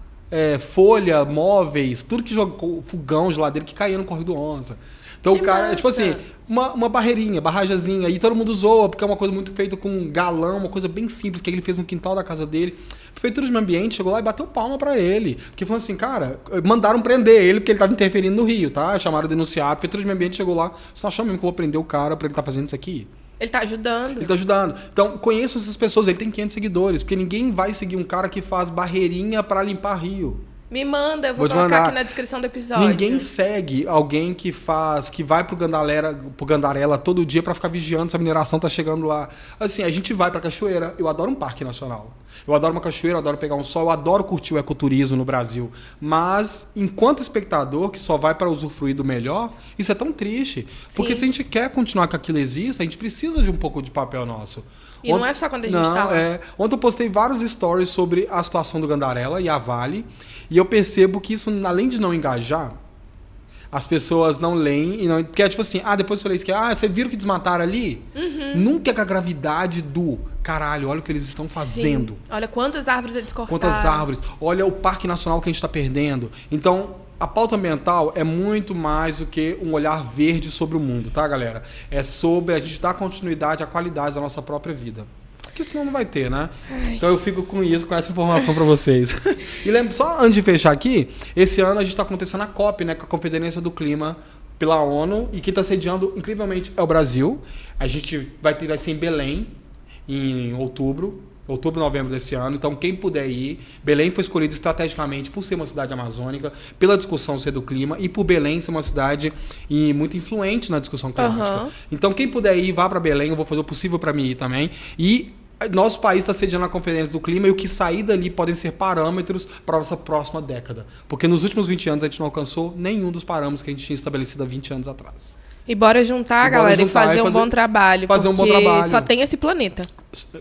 folha, móveis, tudo que jogou, fogão, geladeira, que caía no Correio do Onça. Então o cara, é tipo assim, uma barreirinha, barrajazinha, e todo mundo zoa, porque é uma coisa muito feita com galão, uma coisa bem simples, que ele fez no quintal da casa dele. A Prefeitura de Meio Ambiente chegou lá e bateu palma pra ele. Porque falou assim, cara, mandaram prender ele porque ele tava interferindo no Rio, tá? Chamaram denunciar. A Prefeitura de Meio Ambiente chegou lá, você achou mesmo que eu vou prender o cara pra ele tá fazendo isso aqui? Ele tá ajudando. Ele tá ajudando. Então, conheçam essas pessoas, ele tem 500 seguidores, porque ninguém vai seguir um cara que faz barreirinha pra limpar rio. Me manda, eu vou colocar aqui na descrição do episódio. Ninguém segue alguém que vai pro Gandarela todo dia pra ficar vigiando se a mineração tá chegando lá. Assim, a gente vai pra cachoeira. Eu adoro um parque nacional. Eu adoro uma cachoeira, eu adoro pegar um sol, eu adoro curtir o ecoturismo no Brasil. Mas, enquanto espectador que só vai para usufruir do melhor, isso é tão triste. Porque se a gente quer continuar que aquilo exista, a gente precisa de um pouco de papel nosso. E não é só quando a gente tá lá. Ontem eu postei vários stories sobre a situação do Gandarela e a Vale. E eu percebo que isso, além de não engajar, as pessoas não leem. Porque é tipo assim, depois eu falei isso, você viram que desmataram ali? Nunca é com a gravidade do caralho, olha o que eles estão fazendo. Sim. Olha quantas árvores eles cortaram. Quantas árvores. Olha o Parque Nacional que a gente está perdendo. Então, a pauta ambiental é muito mais do que um olhar verde sobre o mundo, tá, galera? É sobre a gente dar continuidade à qualidade da nossa própria vida. Porque senão não vai ter, né? Então eu fico com isso, com essa informação para vocês. E lembra, só antes de fechar aqui, esse ano a gente está acontecendo a COP, né, com a Conferência do Clima pela ONU, e quem está sediando, incrivelmente, é o Brasil. A gente vai ser em Belém, em outubro, novembro desse ano. Então, quem puder ir, Belém foi escolhido estrategicamente por ser uma cidade amazônica, pela discussão ser do clima, e por Belém ser uma cidade muito influente na discussão climática. Então, quem puder ir, vá para Belém, eu vou fazer o possível para mim ir também. E nosso país está sediando a Conferência do Clima, e o que sair dali podem ser parâmetros para a nossa próxima década. Porque nos últimos 20 anos a gente não alcançou nenhum dos parâmetros que a gente tinha estabelecido há 20 anos atrás. E bora juntar, galera, e fazer um bom trabalho. Porque só tem esse planeta.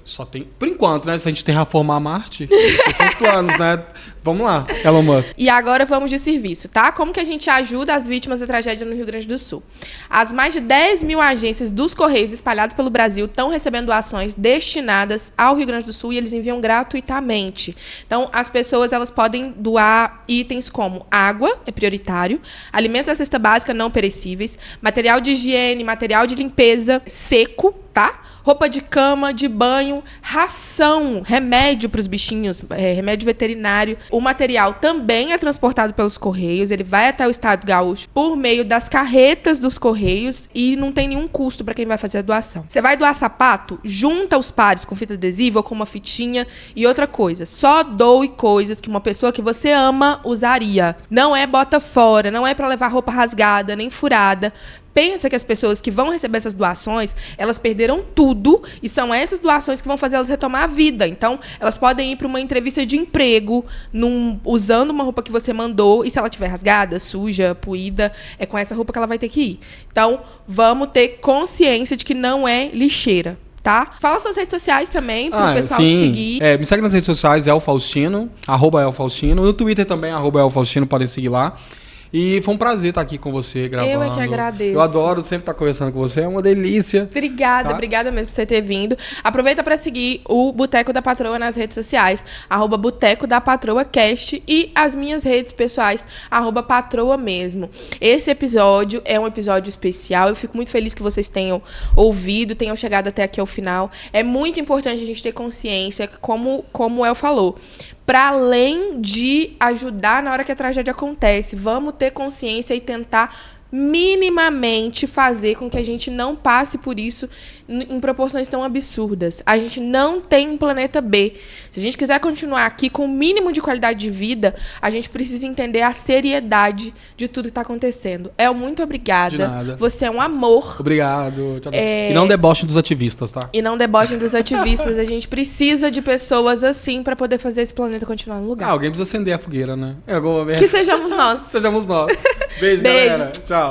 Só tem... Por enquanto, né? Se a gente terraformar Marte, esses são os planos, né? Vamos lá, Elon Musk. E agora vamos de serviço, tá? Como que a gente ajuda as vítimas da tragédia no Rio Grande do Sul? As mais de 10 mil agências dos Correios espalhadas pelo Brasil estão recebendo doações destinadas ao Rio Grande do Sul e eles enviam gratuitamente. Então, as pessoas elas podem doar itens como água, é prioritário, alimentos da cesta básica não perecíveis, material de higiene, material de limpeza seco, tá? Roupa de cama, de banho, ração, remédio para os bichinhos, remédio veterinário. O material também é transportado pelos Correios, ele vai até o Estado Gaúcho por meio das carretas dos Correios e não tem nenhum custo para quem vai fazer a doação. Você vai doar sapato? Junta os pares com fita adesiva ou com uma fitinha e outra coisa. Só doe coisas que uma pessoa que você ama usaria. Não é bota fora, não é para levar roupa rasgada nem furada. Pensa que as pessoas que vão receber essas doações, elas perderam tudo e são essas doações que vão fazer elas retomar a vida. Então, elas podem ir para uma entrevista de emprego usando uma roupa que você mandou e se ela estiver rasgada, suja, poída, é com essa roupa que ela vai ter que ir. Então, vamos ter consciência de que não é lixeira. Tá? Fala suas redes sociais também, pro pessoal seguir. Me segue nas redes sociais, @elfaustino. No Twitter também, @elfaustino, podem seguir lá. E foi um prazer estar aqui com você, gravando. Eu é que agradeço. Eu adoro sempre estar conversando com você, é uma delícia. Obrigada mesmo por você ter vindo. Aproveita para seguir o Boteco da Patroa nas redes sociais, @Boteco da Patroa Cast e as minhas redes pessoais, @Patroa mesmo. Esse episódio é um episódio especial, eu fico muito feliz que vocês tenham ouvido, tenham chegado até aqui ao final. É muito importante a gente ter consciência, como o El falou. Para além de ajudar na hora que a tragédia acontece, vamos ter consciência e tentar minimamente fazer com que a gente não passe por isso em proporções tão absurdas. A gente não tem um planeta B. Se a gente quiser continuar aqui com o mínimo de qualidade de vida, a gente precisa entender a seriedade de tudo que está acontecendo. Muito obrigada. De nada. Você é um amor. Obrigado. E não debochem dos ativistas, tá? E não debochem dos ativistas. A gente precisa de pessoas assim para poder fazer esse planeta continuar no lugar. Alguém precisa acender a fogueira, né? Que sejamos nós. Sejamos nós. Beijo, galera. Tchau.